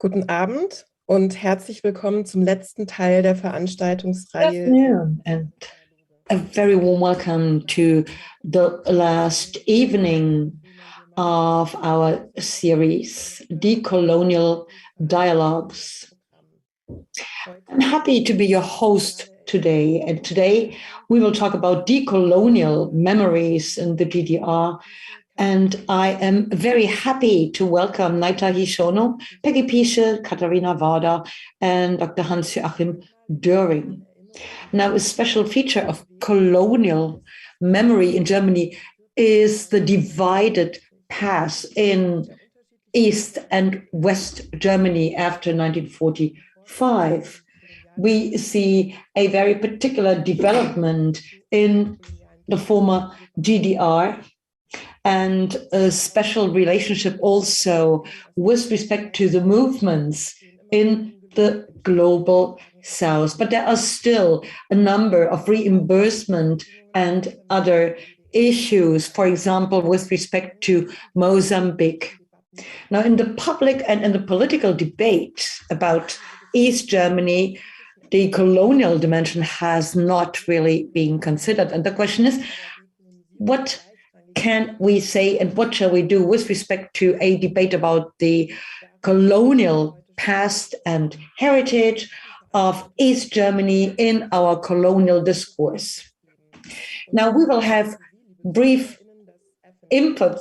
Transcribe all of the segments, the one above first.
Guten Abend und herzlich willkommen zum letzten Teil der Good Veranstaltungsreihe. afternoon, and a very warm welcome to the last evening of our series, Decolonial Dialogues. I'm happy to be your host today, and today we will talk about decolonial memories in the GDR. And I am very happy to welcome Naita Hishono, Peggy Bishop, Katharina Wada, and Dr. Hans-Joachim Döring. Now, a special feature of colonial memory in Germany is the divided past in East and West Germany after 1945. We see a very particular development in the former GDR and a special relationship also with respect to the movements in the global south. But there are still a number of reimbursement and other issues, for example, with respect to Mozambique. Now, in the public and in the political debate about East Germany, the colonial dimension has not really been considered. And the question is, what can we say and what shall we do with respect to a debate about the colonial past and heritage of East Germany in our colonial discourse? Now, we will have brief input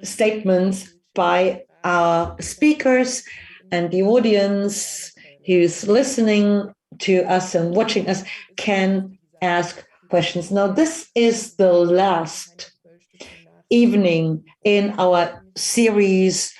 statements by our speakers, and the audience who's listening to us and watching us can ask questions. Now, this is the last evening in our series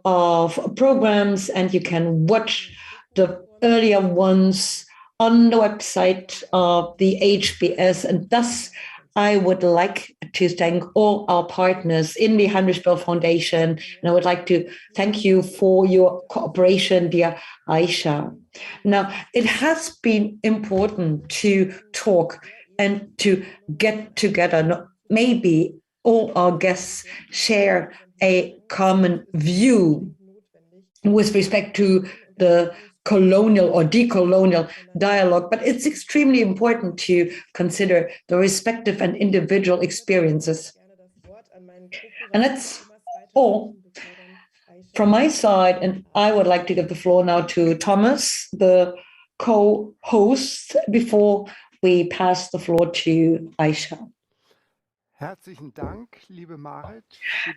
of programs, and you can watch the earlier ones on the website of the HBS. And thus, I would like to thank all our partners in the Heinrich-Böll Foundation, and I would like to thank you for your cooperation, dear Aisha. Now, it has been important to talk and to get together. Maybe all our guests share a common view with respect to the colonial or decolonial dialogue, but it's extremely important to consider the respective and individual experiences. And that's all from my side, and I would like to give the floor now to Thomas, the co-host, before we pass the floor to Aisha.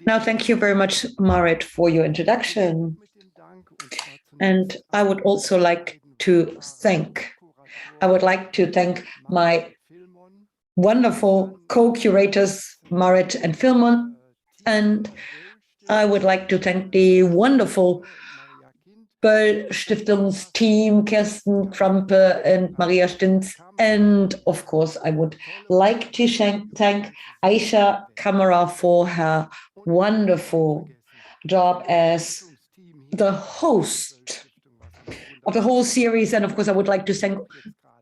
Now, thank you very much, Marit, for your introduction. And I would also like to thank my wonderful co-curators, Marit and Filmon. And I would like to thank the wonderful Böll-Stiftung's team, Kirsten Krampe and Maria Stintz. And of course, I would like to thank Aisha Kamara for her wonderful job as the host of the whole series. And of course, I would like to thank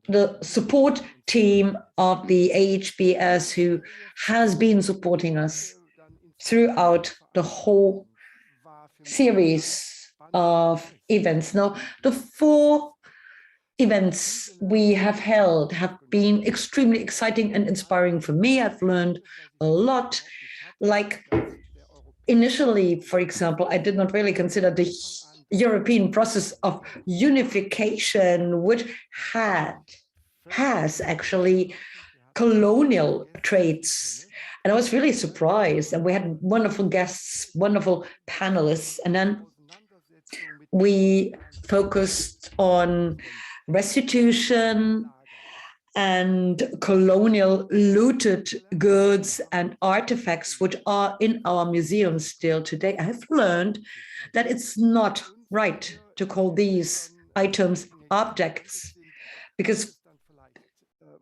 the support team of the AHBS who has been supporting us throughout the whole series of events. Now, the 4 events we have held have been extremely exciting and inspiring for me. I've learned a lot. Like initially, for example, I did not really consider the European process of unification, which has actually colonial traits. And I was really surprised. And we had wonderful guests, wonderful panelists. And then we focused on restitution and colonial looted goods and artifacts, which are in our museums still today. I have learned that it's not right to call these items objects, because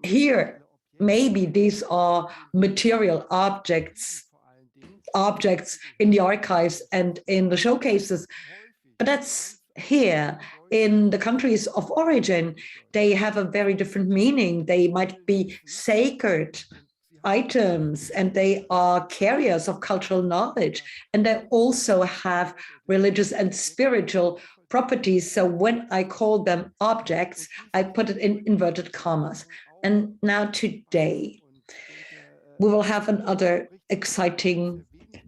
here, maybe these are material objects in the archives and in the showcases, but that's here. In the countries of origin, they have a very different meaning. They might be sacred items and they are carriers of cultural knowledge. And they also have religious and spiritual properties. So when I call them objects, I put it in inverted commas. And now today, we will have another exciting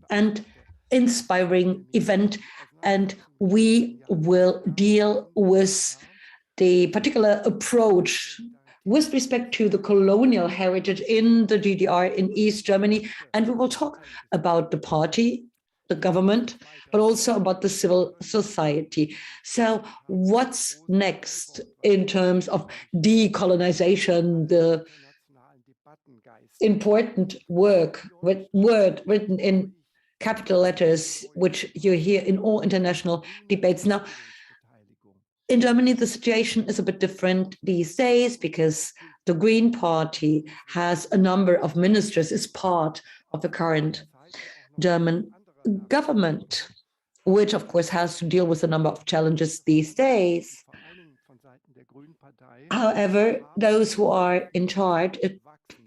and inspiring event, and we will deal with the particular approach with respect to the colonial heritage in the GDR in East Germany. And we will talk about the party, the government, but also about the civil society. So what's next in terms of decolonization, the important word written in capital letters, which you hear in all international debates. Now, in Germany, the situation is a bit different these days because the Green Party has a number of ministers, is part of the current German government, which of course has to deal with a number of challenges these days. However, those who are in charge,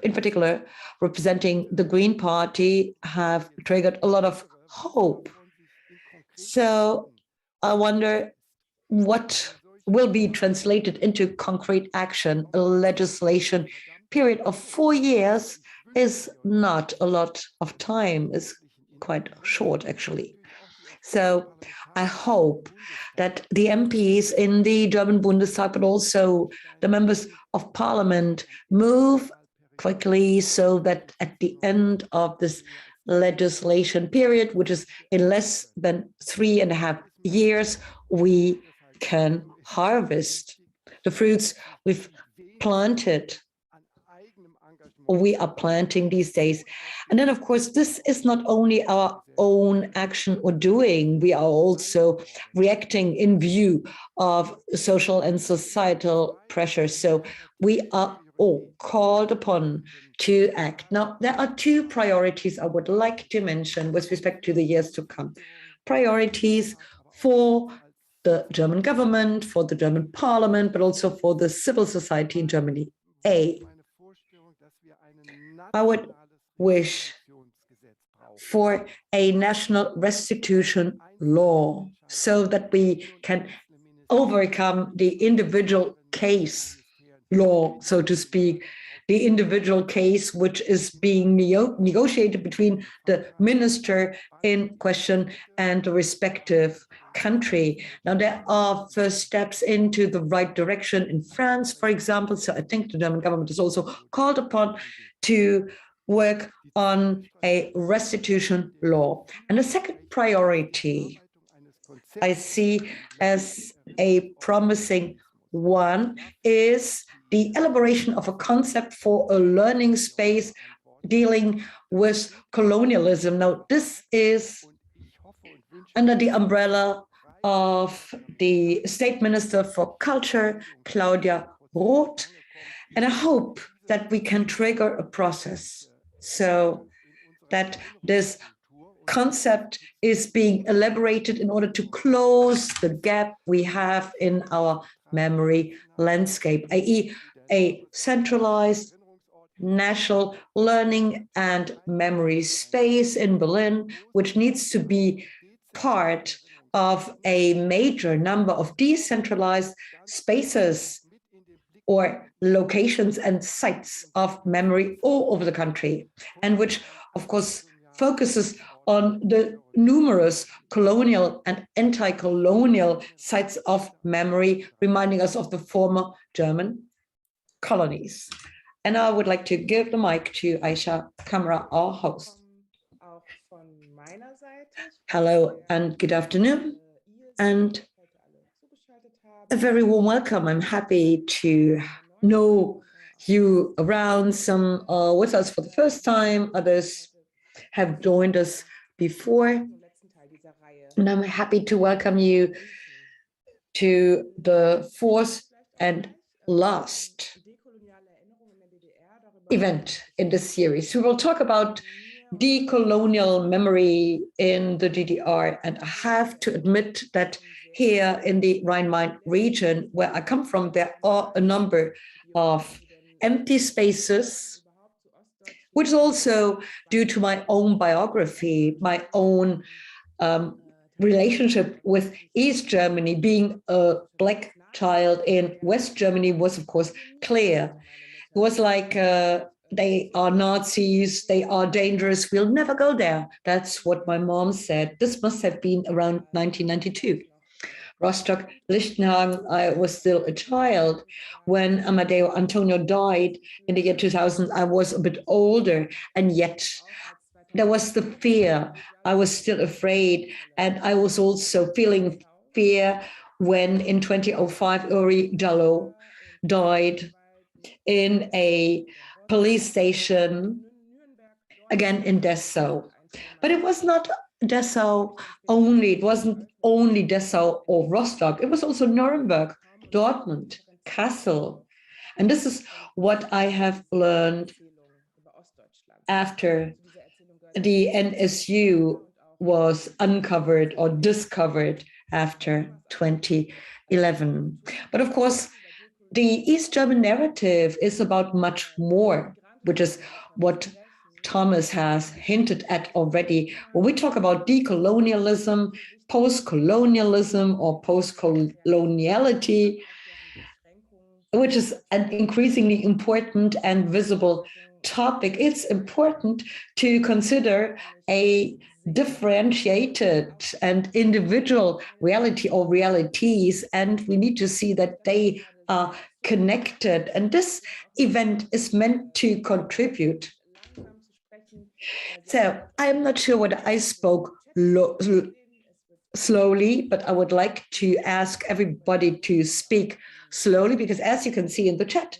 in particular representing the Green Party, have triggered a lot of hope. So I wonder what will be translated into concrete action. A legislation period of 4 years is not a lot of time, is quite short actually. So I hope that the MPs in the German Bundestag, but also the members of parliament, move quickly so that at the end of this legislation period, which is in less than 3.5 years, we can harvest the fruits we've planted, or we are planting these days. And then, of course, this is not only our own action or doing, we are also reacting in view of social and societal pressures. So we are all called upon to act. Now, there are 2 priorities I would like to mention with respect to the years to come. Priorities for the German government, for the German parliament, but also for the civil society in Germany. I would wish for a national restitution law so that we can overcome the individual case law, so to speak, the individual case which is being negotiated between the minister in question and the respective country. Now, there are first steps into the right direction in France, for example. So I think the German government is also called upon to work on a restitution law. And the second priority I see as a promising one is the elaboration of a concept for a learning space dealing with colonialism. Now, this is under the umbrella of the State Minister for Culture, Claudia Roth, and I hope that we can trigger a process so that this concept is being elaborated in order to close the gap we have in our memory landscape, i.e., a centralized national learning and memory space in Berlin, which needs to be part of a major number of decentralized spaces or locations and sites of memory all over the country, and which, of course, focuses on the numerous colonial and anti-colonial sites of memory, reminding us of the former German colonies. And I would like to give the mic to Aisha Kamra, our host. Hello and good afternoon, and a very warm welcome. I'm happy to know you around, some with us for the first time, others have joined us before. And I'm happy to welcome you to the 4th and last event in this series. We will talk about decolonial memory in the GDR. And I have to admit that here in the Rhine-Main region, where I come from, there are a number of empty spaces, which is also due to my own biography, my own relationship with East Germany, being a Black child in West Germany, was, of course, clear. It was like, they are Nazis, they are dangerous, we'll never go there. That's what my mom said. This must have been around 1992. Rostock, Lichtenhagen, I was still a child. When Amadeo Antonio died in the year 2000, I was a bit older, and yet there was the fear. I was still afraid, and I was also feeling fear when in 2005 Uri Jallo died in a police station, again in Dessau. But it was not Dessau only. It wasn't only Dessau or Rostock. It was also Nuremberg, Dortmund, Kassel. And this is what I have learned after the NSU was uncovered or discovered after 2011. But of course, the East German narrative is about much more, which is what Thomas has hinted at already. When we talk about decolonialism, post-colonialism, or post-coloniality, which is an increasingly important and visible topic, it's important to consider a differentiated and individual reality or realities, and we need to see that they are connected. And this event is meant to contribute. So I'm not sure whether I spoke slowly, but I would like to ask everybody to speak slowly, because as you can see in the chat,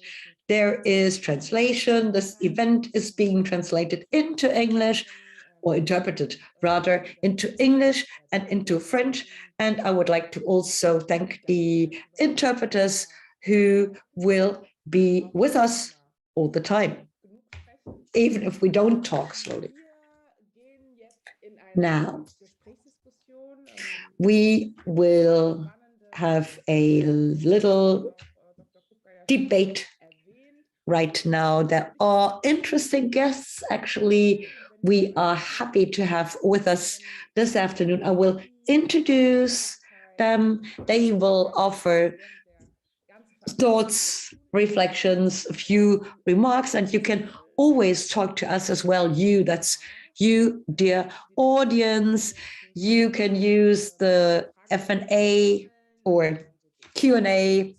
there is translation. This event is being translated into English, or interpreted rather, into English and into French. And I would like to also thank the interpreters who will be with us all the time, even if we don't talk slowly. Now, we will have a little debate right now. There are interesting guests, actually, we are happy to have with us this afternoon. I will introduce them. They will offer thoughts, reflections, a few remarks, and you can always talk to us as well. That's you, dear audience. You can use the F&A or Q&A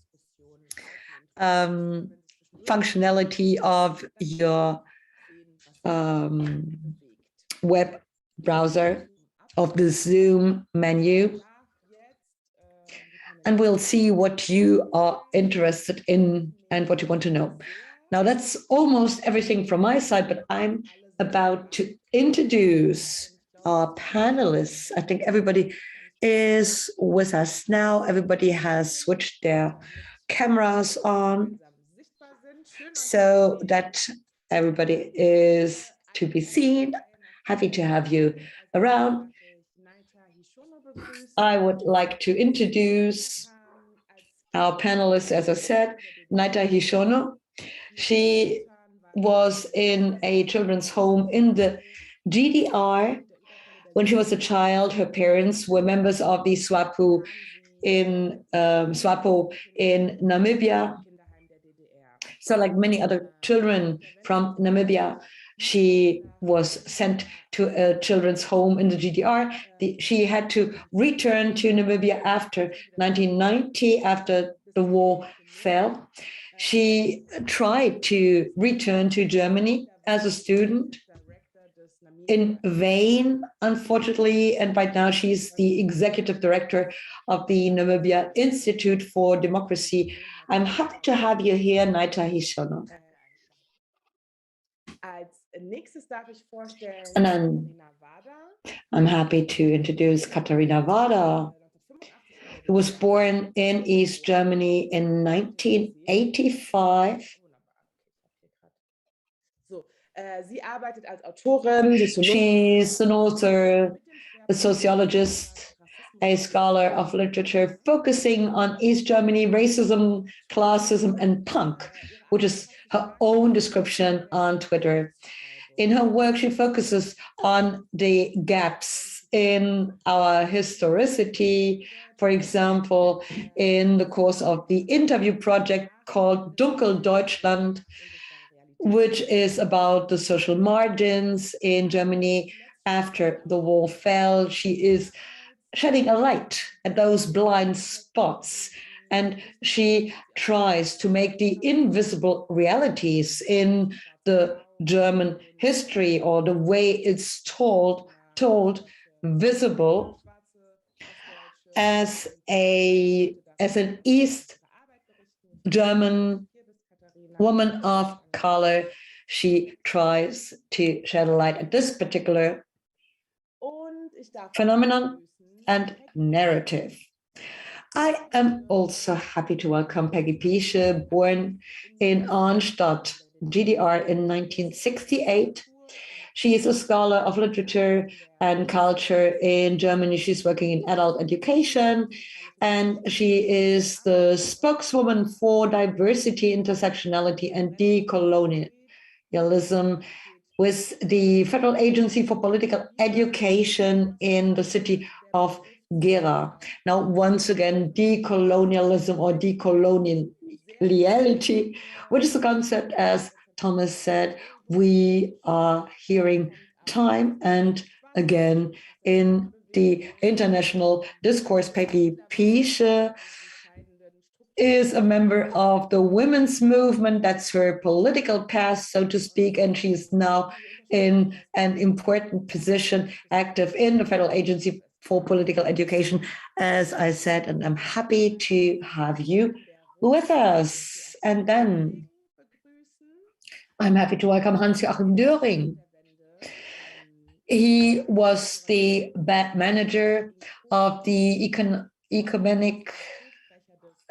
functionality of your web browser, of the Zoom menu, and we'll see what you are interested in and what you want to know. Now, that's almost everything from my side, but I'm about to introduce our panelists. I think everybody is with us now. Everybody has switched their cameras on so that everybody is to be seen. Happy to have you around. I would like to introduce our panelists, as I said, Naita Hishono. She was in a children's home in the GDR. When she was a child, her parents were members of the SWAPO in Namibia. So like many other children from Namibia, she was sent to a children's home in the GDR. She had to return to Namibia after 1990, after the war fell. She tried to return to Germany as a student, in vain, unfortunately, and right now she's the executive director of the Namibia Institute for Democracy. I'm happy to have you here, Naita Hishono. And then I'm happy to introduce Katharina Wada, who was born in East Germany in 1985. She's an author, a sociologist, a scholar of literature, focusing on East Germany, racism, classism, and punk, which is her own description on Twitter. In her work, she focuses on the gaps in our historicity, for example, in the course of the interview project called Dunkel Deutschland, which is about the social margins in Germany after the wall fell. She is shedding a light at those blind spots, and she tries to make the invisible realities in the German history, or the way it's told visible. As an East German woman of color, she tries to shed a light at this particular phenomenon and narrative. I am also happy to welcome Peggy Bishop, born in Arnstadt, GDR in 1968. She is a scholar of literature and culture in Germany. She's working in adult education, and she is the spokeswoman for diversity, intersectionality, and decolonialism with the Federal Agency for Political Education in the city of Gera. Now, once again, decolonialism or decoloniality, which is a concept, as Thomas said, we are hearing time and again in the international discourse. Peggy Bishop is a member of the women's movement. That's her political past, so to speak, and she's now in an important position, active in the Federal Agency for Political Education, as I said, and I'm happy to have you with us. And then I'm happy to welcome Hans-Joachim Döring. He was the manager of the ecumenic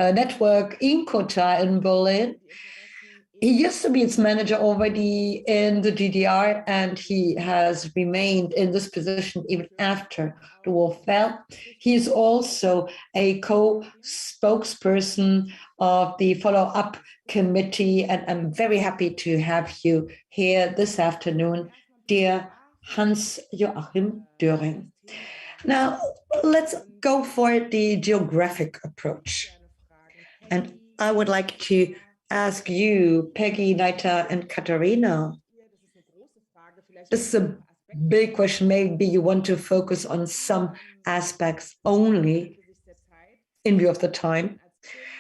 network INCOTA in Berlin. He used to be its manager already in the GDR, and he has remained in this position even after the wall fell. He is also a co-spokesperson of the follow-up committee, and I'm very happy to have you here this afternoon, dear Hans-Joachim Döring. Now, let's go for the geographic approach. And I would like to ask you, Peggy, Naita, and Katharina. This is a big question. Maybe you want to focus on some aspects only in view of the time.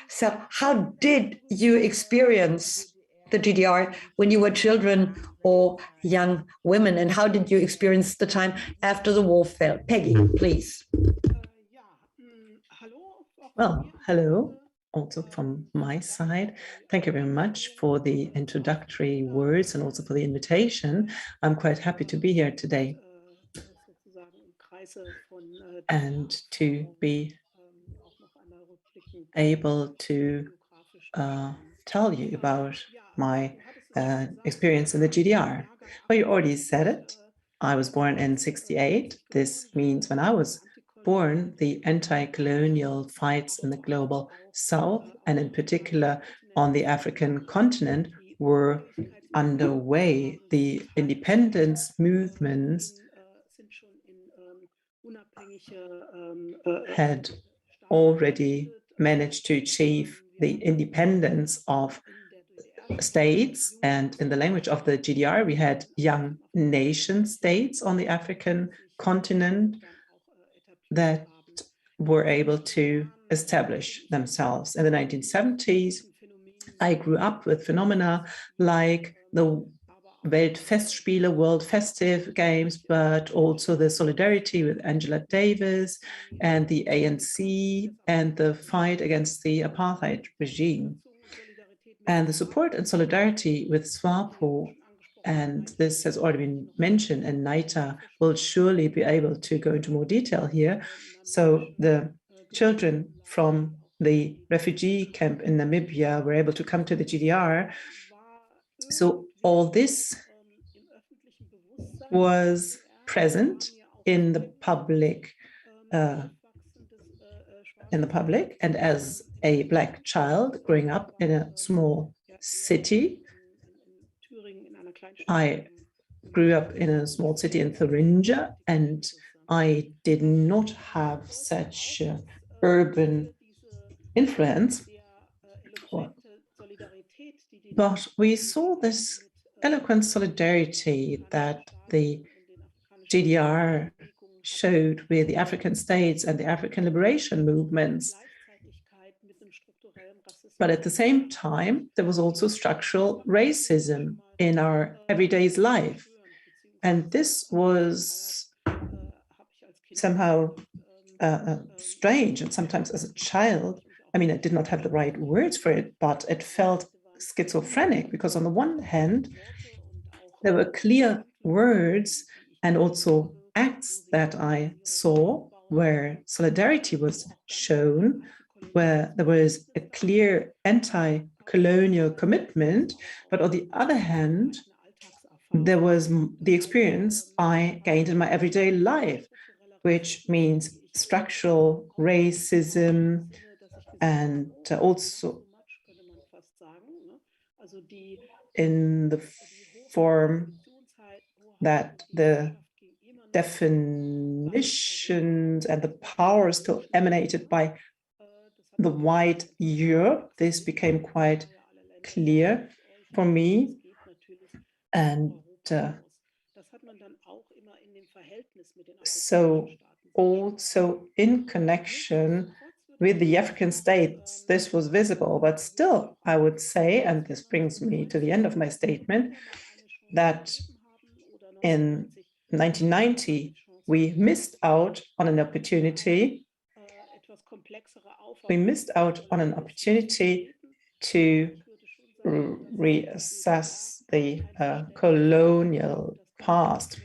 So how did you experience the GDR when you were children or young women? And how did you experience the time after the wall fell? Peggy, please. Well, hello. Also from my side, thank you very much for the introductory words and also for the invitation. I'm quite happy to be here today and to be able to tell you about my experience in the GDR. Well, you already said it. I was born in '68. This means when I was born, the anti-colonial fights in the global South, and in particular on the African continent, were underway. The independence movements had already managed to achieve the independence of states, and in the language of the GDR, we had young nation states on the African continent that were able to establish themselves. In the 1970s, I grew up with phenomena like the Weltfestspiele, World Festive Games, but also the solidarity with Angela Davis and the ANC and the fight against the apartheid regime. And the support and solidarity with SWAPO, and this has already been mentioned, and Naita will surely be able to go into more detail here. So the children from the refugee camp in Namibia were able to come to the GDR. So all this was present in the public, and as a Black child growing up in a small city, I grew up in a small city in Thuringia, and I did not have such urban influence, but we saw this eloquent solidarity that the GDR showed with the African states and the African liberation movements. But at the same time, there was also structural racism in our everyday life. And this was somehow strange. And sometimes as a child, I mean, I did not have the right words for it, but it felt schizophrenic because on the one hand, there were clear words and also acts that I saw where solidarity was shown, where there was a clear anti-colonial commitment, but on the other hand, there was the experience I gained in my everyday life, which means structural racism and also in the form that the definitions and the power still emanated by the white Europe. This became quite clear for me. And so also in connection with the African states, this was visible, but still I would say, and this brings me to the end of my statement, that in 1990, we missed out on an opportunity. We missed out on an opportunity to reassess the colonial past,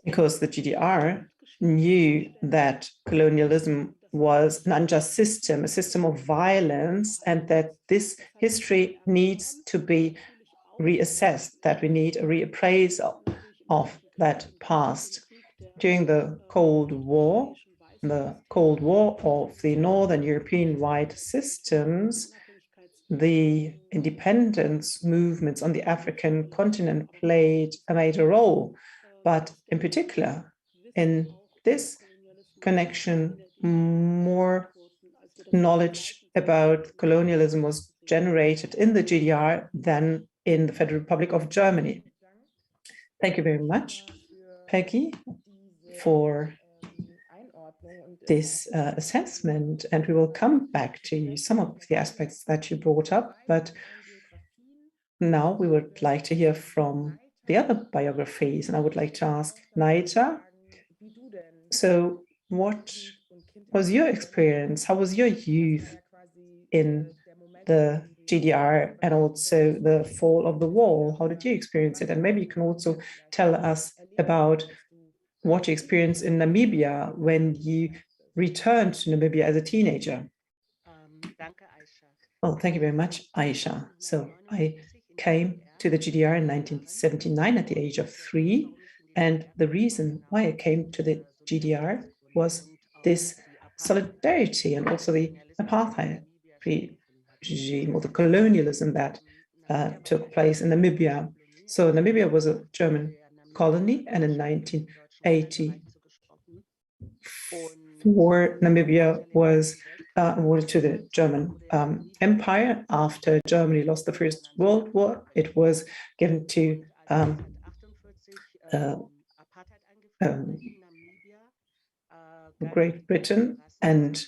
because the GDR knew that colonialism was an unjust system, a system of violence, and that this history needs to be reassessed, that we need a reappraisal of that past. During the Cold War of the Northern European-wide systems, the independence movements on the African continent played a major role. But in particular, in this connection, more knowledge about colonialism was generated in the GDR than in the Federal Republic of Germany. Thank you very much, Peggy, for this assessment, and we will come back to some of the aspects that you brought up, but now we would like to hear from the other biographies, and I would like to ask Naita, so what was your experience? How was your youth in the GDR and also the fall of the wall? How did you experience it? And maybe you can also tell us about what you experienced in Namibia when you returned to Namibia as a teenager. Well, thank you very much, Aisha. So I came to the GDR in 1979 at the age of 3. And the reason why I came to the GDR was this solidarity and also the apartheid regime or the colonialism that took place in Namibia. So Namibia was a German colony, and in 1984, Namibia was awarded to the German Empire. After Germany lost the First World War, it was given to Great Britain, and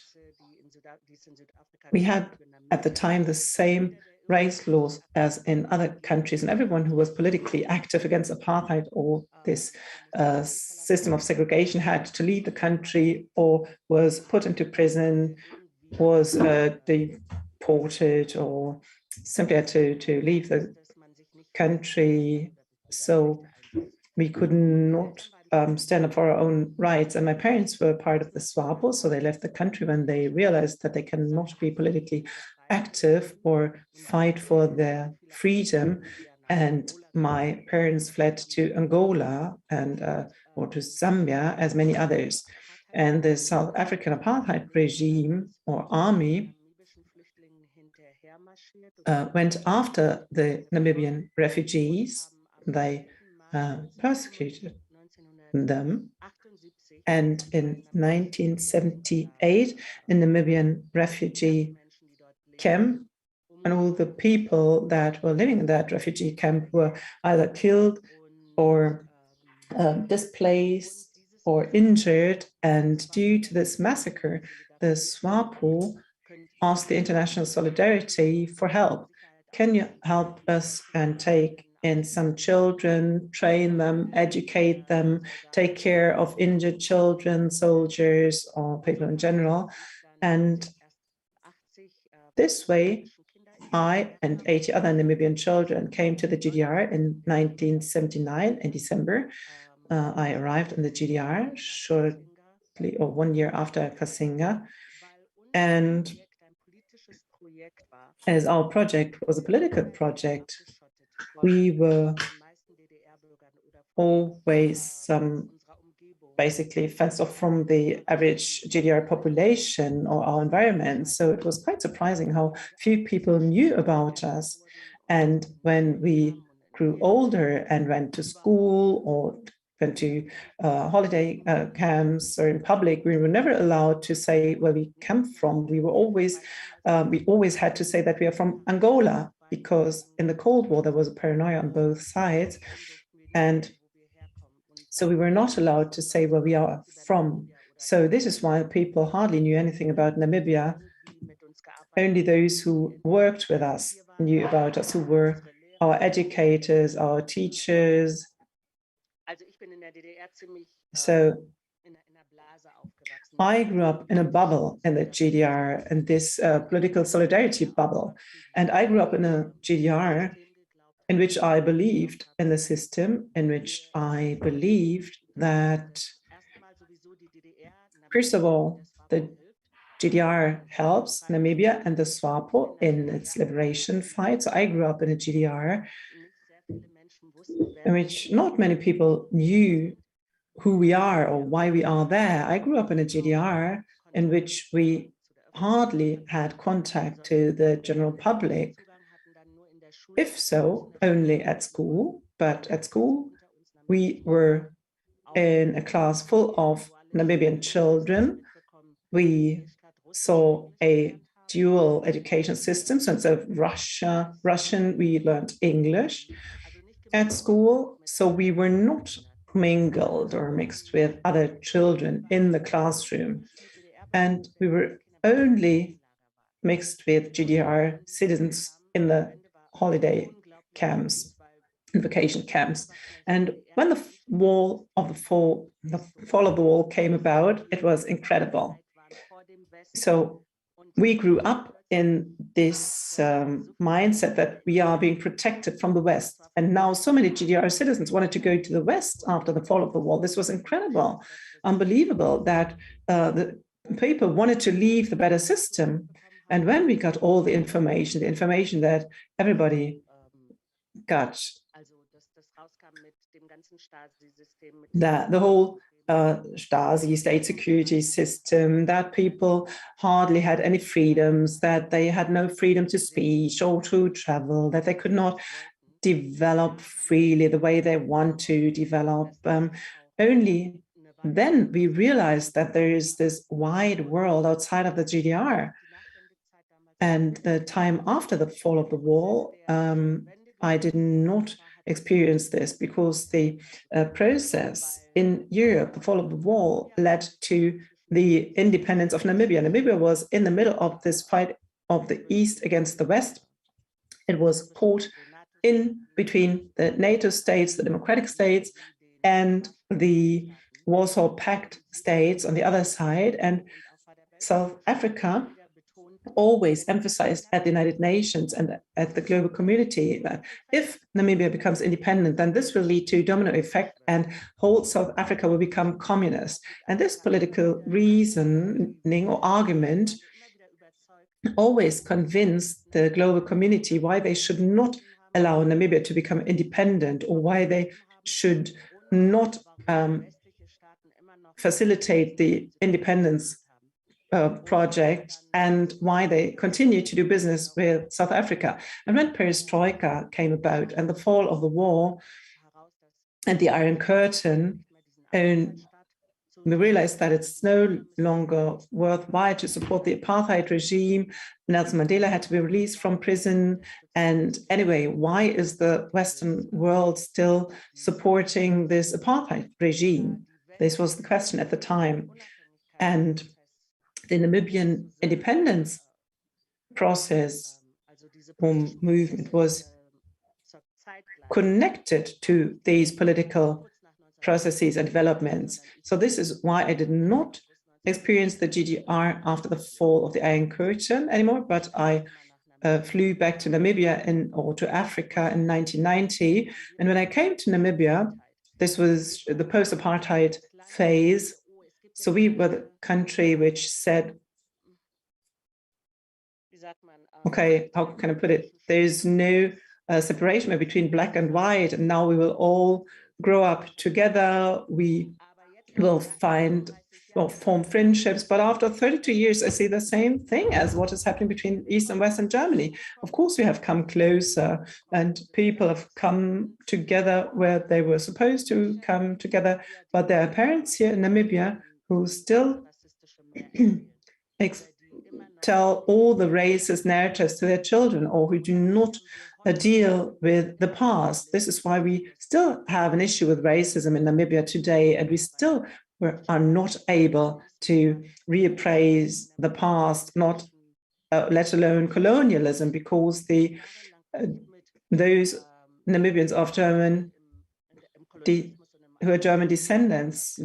we had at the time the same race laws as in other countries, and everyone who was politically active against apartheid or this system of segregation had to leave the country or was put into prison, was deported, or simply had to leave the country. So we could not stand up for our own rights. And my parents were part of the SWAPO, so they left the country when they realized that they cannot be politically active or fight for their freedom. And my parents fled to Angola and or to Zambia, as many others. And the South African apartheid regime or army went after the Namibian refugees. They persecuted them. And in 1978, in the Namibian refugee camp, and all the people that were living in that refugee camp were either killed or displaced or injured. And due to this massacre, the SWAPO asked the international solidarity for help. Can you help us and take in some children, train them, educate them, take care of injured children, soldiers, or people in general? And this way, I and 80 other Namibian children came to the GDR in 1979 in December. I arrived in the GDR shortly or 1 year after Kasinga. And as our project was a political project, we were always basically fenced off from the average GDR population or our environment. So it was quite surprising how few people knew about us. And when we grew older and went to school or went to holiday camps or in public, we were never allowed to say where we come from. We always had to say that we are from Angola, because in the Cold War, there was a paranoia on both sides. And so we were not allowed to say where we are from. So this is why people hardly knew anything about Namibia. Only those who worked with us knew about us, who were our educators, our teachers. So I grew up in a bubble in the GDR, and this political solidarity bubble. And I grew up in a GDR in which I believed in the system, in which I believed that, first of all, the GDR helps Namibia and the SWAPO in its liberation fight. So I grew up in a GDR in which not many people knew who we are or why we are there. I grew up in a GDR in which we hardly had contact to the general public. If so, only at school. But at school, we were in a class full of Namibian children. We saw a dual education system. So instead of Russian, we learned English at school. So we were not mingled or mixed with other children in the classroom. And we were only mixed with GDR citizens in the holiday camps and vacation camps. And when the fall of the wall came about, it was incredible. So we grew up in this mindset that we are being protected from the West. And now so many GDR citizens wanted to go to the West after the fall of the wall. This was incredible, unbelievable that the people wanted to leave the better system. And when we got all the information that everybody got, that the whole Stasi, state security system, that people hardly had any freedoms, that they had no freedom to speak or to travel, that they could not develop freely the way they want to develop. Only then we realized that there is this wide world outside of the GDR. And the time after the fall of the wall, I did not experience this, because the process in Europe, the fall of the wall, led to the independence of Namibia. Namibia was in the middle of this fight of the East against the West. It was caught in between the NATO states, the democratic states, and the Warsaw Pact states on the other side. And South Africa always emphasized at the United Nations and at the global community that if Namibia becomes independent, then this will lead to domino effect and whole South Africa will become communist. And this political reasoning or argument always convinced the global community why they should not allow Namibia to become independent, or why they should not facilitate the independence project, and why they continue to do business with South Africa. And when perestroika came about and the fall of the wall, and the Iron Curtain, and we realized that it's no longer worthwhile to support the apartheid regime. Nelson Mandela had to be released from prison. And anyway, why is the Western world still supporting this apartheid regime? This was the question at the time. And the Namibian independence process or movement was connected to these political processes and developments. So this is why I did not experience the GDR after the fall of the Iron Curtain anymore, but I flew back to Namibia or to Africa in 1990. And when I came to Namibia, this was the post-apartheid phase. So we were the country which said, okay, how can I put it? There's no separation between black and white, and now we will all grow up together. We will form friendships. But after 32 years, I see the same thing as what is happening between East and Western Germany. Of course, we have come closer, and people have come together where they were supposed to come together. But there are parents here in Namibia who still tell all the racist narratives to their children, or who do not deal with the past. This is why we still have an issue with racism in Namibia today, and we still are not able to reappraise the past, not let alone colonialism, because those Namibians of who are German descendants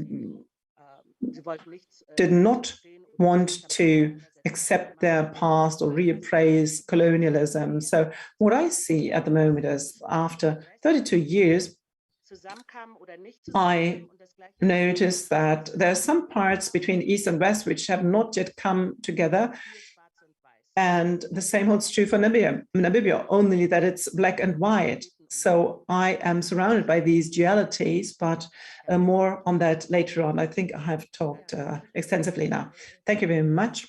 did not want to accept their past or reappraise colonialism. So what I see at the moment is, after 32 years, I notice that there are some parts between East and West which have not yet come together. And the same holds true for Namibia, only that it's black and white. So I am surrounded by these dualities, but more on that later on. I think I have talked extensively now. Thank you very much.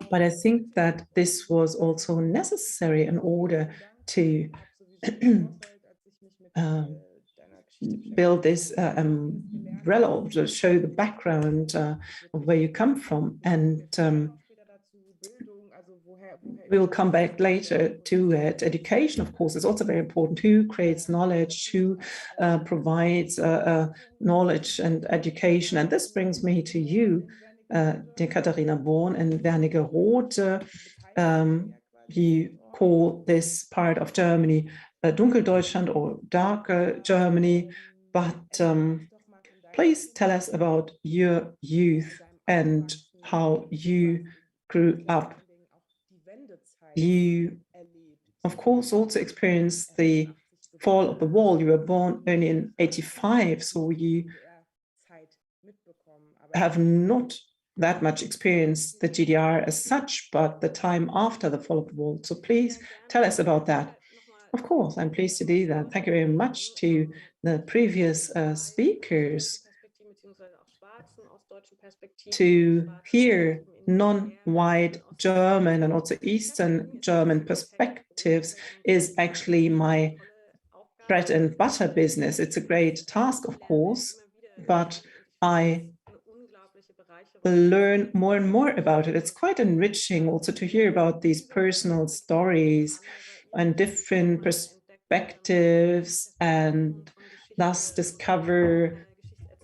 But I think that this was also necessary in order to build this umbrella, to show the background of where you come from. And we will come back later to it. Education, of course, is also very important. Who creates knowledge? Who provides knowledge and education? And this brings me to you, dear Katharina Born and Wernigerode. You call this part of Germany Dunkeldeutschland or darker Germany, but please tell us about your youth and how you grew up. You, of course, also experienced the fall of the wall. You were born only in 85, so you have not that much experienced the GDR as such, but the time after the fall of the wall. So please tell us about that. Of course, I'm pleased to do that. Thank you very much to the previous speakers. To hear non-white German and also Eastern German perspectives is actually my bread and butter business. It's a great task, of course, but I learn more and more about it. It's quite enriching also to hear about these personal stories and different perspectives, and thus discover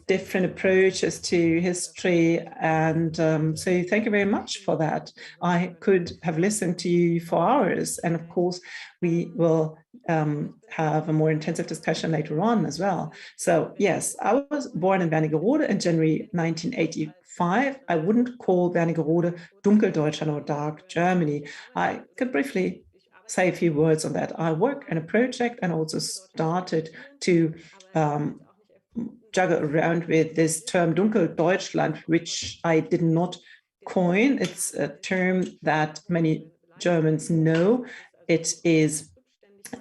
different approaches to history. And so thank you very much for that. I could have listened to you for hours. And of course, we will have a more intensive discussion later on as well. So yes, I was born in Wernigerode in January 1985. I wouldn't call Wernigerode Dunkeldeutschland or dark Germany. I could briefly say a few words on that. I work in a project and also started to juggle around with this term Dunkeldeutschland, which I did not coin. It's a term that many Germans know. It is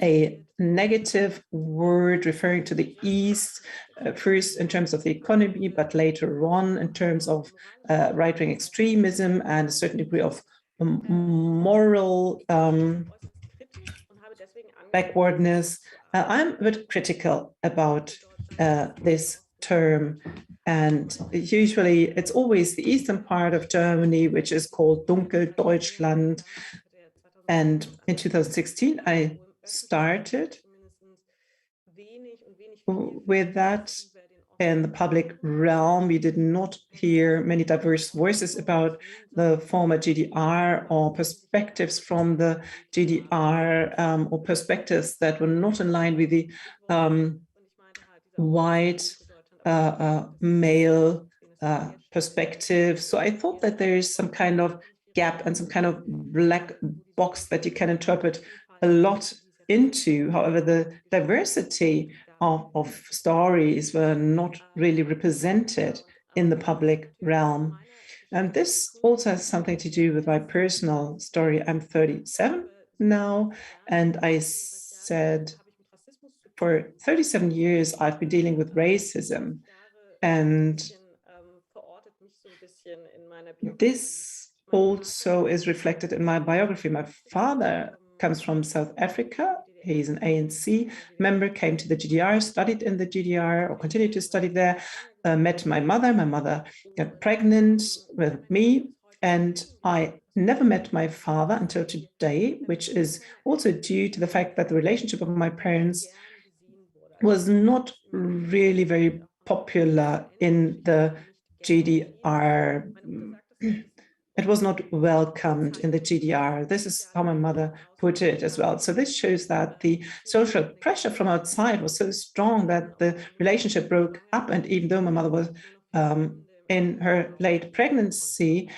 a negative word referring to the East, first in terms of the economy, but later on in terms of right-wing extremism and a certain degree of moral backwardness. I'm a bit critical about this term. And usually it's always the eastern part of Germany, which is called Dunkeldeutschland. And in 2016, I started with that. In the public realm, we did not hear many diverse voices about the former GDR or perspectives from the GDR or perspectives that were not in line with the white male perspective. So I thought that there is some kind of gap and some kind of black box that you can interpret a lot into. However, the diversity of stories were not really represented in the public realm. And this also has something to do with my personal story. I'm 37 now, and I said for 37 years, I've been dealing with racism. And this also is reflected in my biography. My father comes from South Africa. He's an ANC member, came to the GDR, studied in the GDR or continued to study there, met my mother. My mother got pregnant with me, and I never met my father until today, which is also due to the fact that the relationship of my parents was not really very popular in the GDR. It was not welcomed in the GDR. This is how my mother put it as well. So this shows that the social pressure from outside was so strong that the relationship broke up. And even though my mother was in her late pregnancy,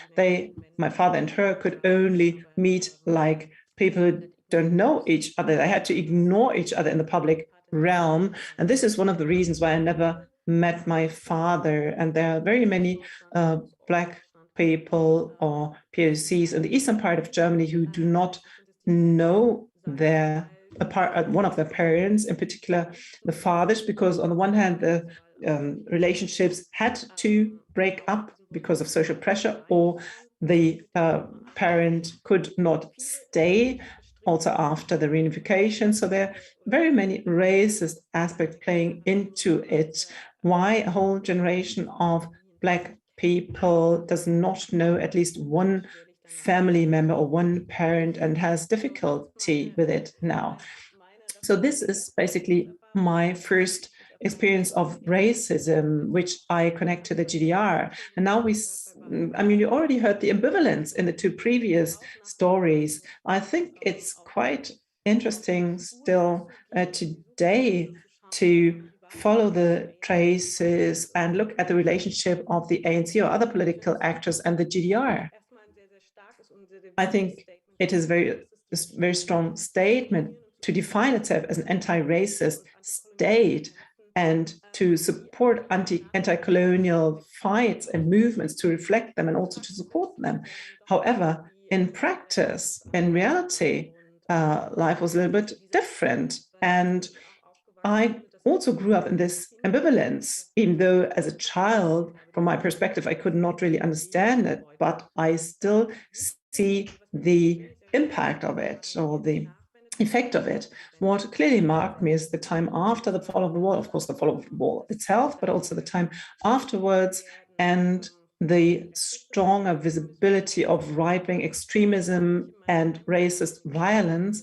my father and her could only meet like people who don't know each other. They had to ignore each other in the public realm. And this is one of the reasons why I never met my father. And there are very many Black people or POCs in the eastern part of Germany who do not know one of their parents, in particular the fathers, because on the one hand, the relationships had to break up because of social pressure, or the parent could not stay also after the reunification. So there are very many racist aspects playing into it. Why a whole generation of Black people does not know at least one family member or one parent and has difficulty with it now. So this is basically my first experience of racism, which I connect to the GDR. And now you already heard the ambivalence in the two previous stories. I think it's quite interesting still today to follow the traces and look at the relationship of the ANC or other political actors and the GDR. I think it is a very strong statement to define itself as an anti-racist state and to support anti-colonial fights and movements, to reflect them and also to support them. However, in practice, in reality, life was a little bit different. And I also grew up in this ambivalence, even though as a child, from my perspective, I could not really understand it, but I still see the impact of it or the effect of it. What clearly marked me is the time after the fall of the wall, of course, the fall of the wall itself, but also the time afterwards and the stronger visibility of right-wing extremism and racist violence,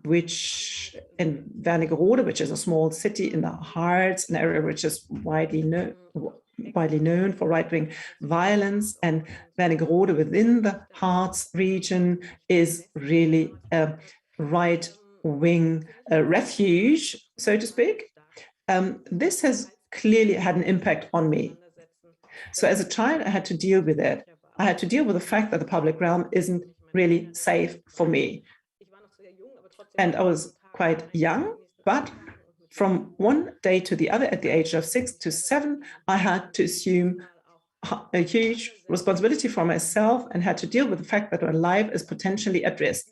which in Wernigerode, which is a small city in the Harz, an area which is widely known for right-wing violence, and Wernigerode within the Harz region is really a right-wing refuge, so to speak. This has clearly had an impact on me. So as a child, I had to deal with it. I had to deal with the fact that the public realm isn't really safe for me. And I was quite young, but from one day to the other, at the age of 6 to 7, I had to assume a huge responsibility for myself and had to deal with the fact that my life is potentially at risk.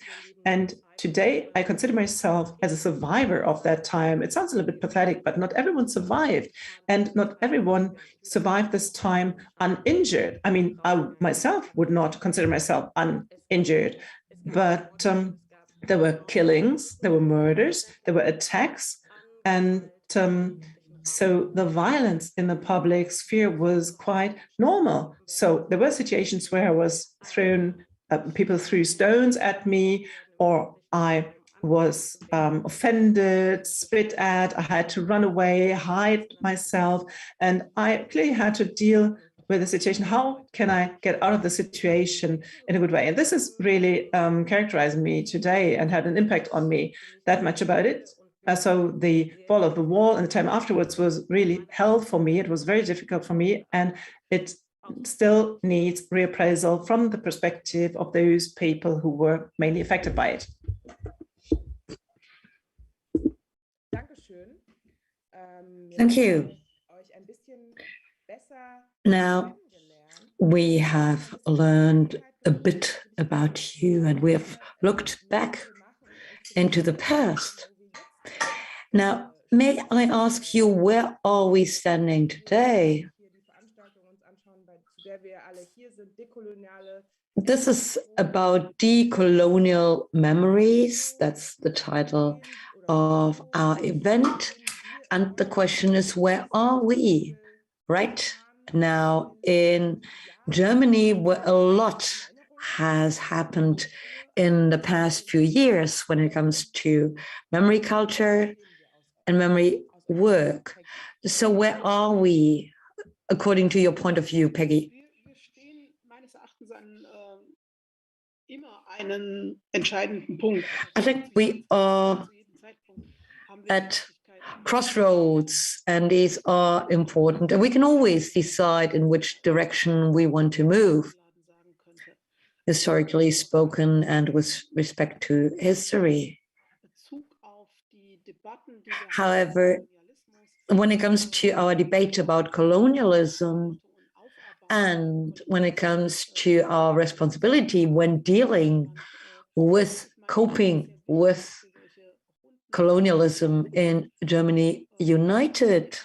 And today, I consider myself as a survivor of that time. It sounds a little bit pathetic, but not everyone survived. And not everyone survived this time uninjured. I mean, I myself would not consider myself uninjured, but there were killings, there were murders, there were attacks, and So the violence in the public sphere was quite normal. So there were situations where I was people threw stones at me, or I was offended, spit at, I had to run away, hide myself, and I clearly had to deal with the situation. How can I get out of the situation in a good way? And this is really characterizing me today and had an impact on me that much about it. So the fall of the wall and the time afterwards was really hell for me. It was very difficult for me, and it still needs reappraisal from the perspective of those people who were mainly affected by it. Thank you. Now, we have learned a bit about you, and we have looked back into the past. Now, may I ask you, where are we standing today? This is about decolonial memories. That's the title of our event. And the question is, where are we right now in Germany, where a lot has happened in the past few years when it comes to memory culture and memory work? So where are we, according to your point of view, Peggy? I think we are at crossroads, and these are important. And we can always decide in which direction we want to move, historically spoken and with respect to history. However, when it comes to our debate about colonialism, and when it comes to our responsibility when dealing with coping with colonialism in Germany United,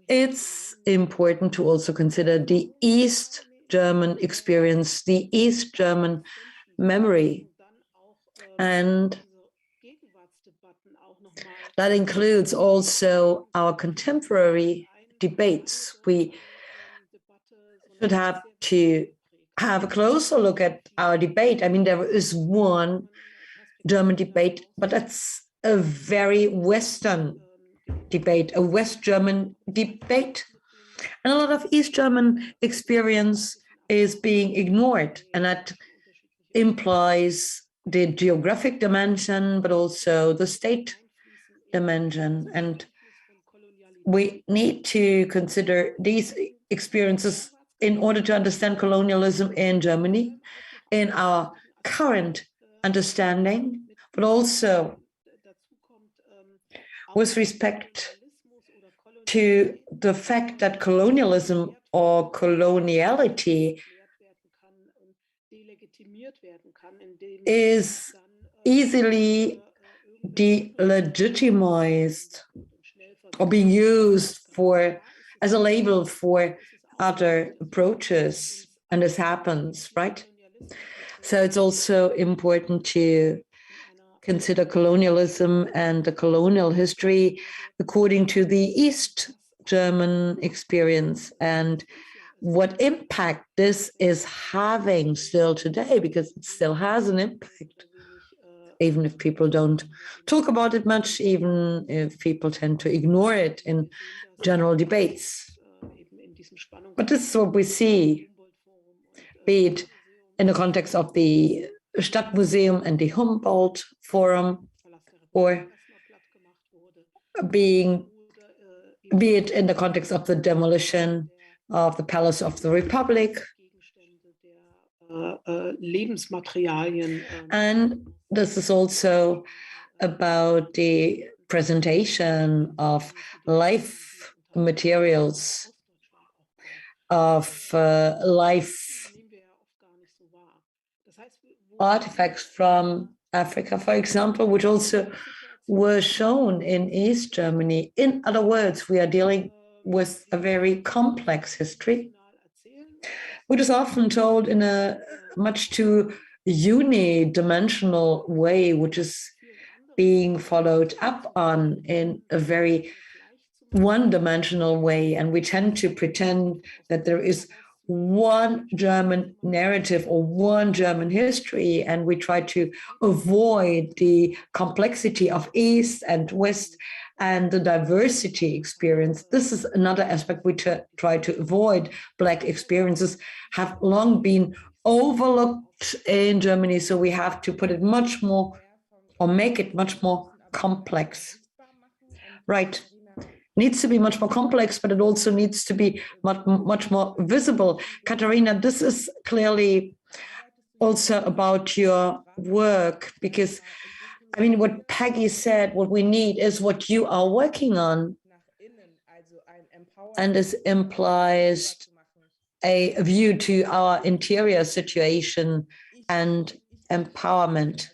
it's important to also consider the East German experience, the East German memory. And that includes also our contemporary debates. We should have to have a closer look at our debate. I mean, there is one German debate, but that's a very Western debate, a West German debate. And a lot of East German experience is being ignored. And that implies the geographic dimension, but also the state dimension. And we need to consider these experiences in order to understand colonialism in Germany, in our current understanding, but also with respect to the fact that colonialism or coloniality is easily delegitimized or being used as a label for other approaches, and this happens, right? So it's also important to consider colonialism and the colonial history according to the East German experience and what impact this is having still today, because it still has an impact, even if people don't talk about it much, even if people tend to ignore it in general debates. But this is what we see, be it in the context of the Stadtmuseum and the Humboldt Forum, or be it in the context of the demolition of the Palace of the Republic. And this is also about the presentation of life materials, of life artifacts from Africa, for example, which also were shown in East Germany. In other words, we are dealing with a very complex history, which is often told in a much too unidimensional way, which is being followed up on in a very one-dimensional way, and we tend to pretend that there is one German narrative or one German history, and we try to avoid the complexity of East and West and the diversity experience. This is another aspect we try to avoid. Black experiences have long been overlooked in Germany, so we have to put it much more or make it much more complex. Right. Needs to be much more complex, but it also needs to be much more visible. Katharina, this is clearly also about your work, because I mean, what Peggy said, what we need is what you are working on, and this implies a view to our interior situation and empowerment.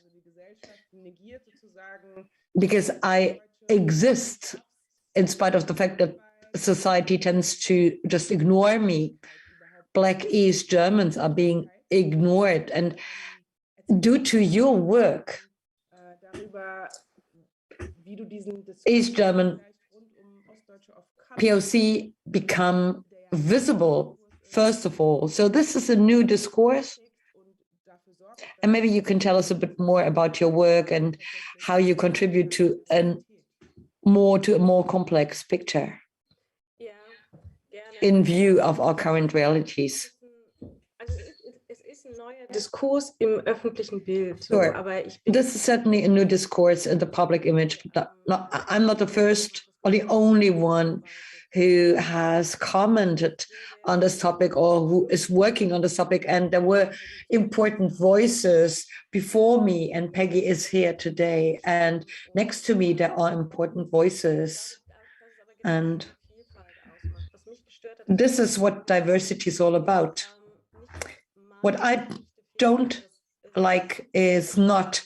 Because I exist in spite of the fact that society tends to just ignore me. Black East Germans are being ignored, and due to your work, East German POC become visible, first of all. So this is a new discourse. And maybe you can tell us a bit more about your work and how you contribute to a more complex picture in view of our current realities. Diskurs im öffentlichen Bild. Sure. This is certainly a new discourse in the public image. I'm not the first or the only one who has commented on this topic or who is working on this topic. And there were important voices before me, and Peggy is here today. And next to me, there are important voices. And this is what diversity is all about. What I don't like is not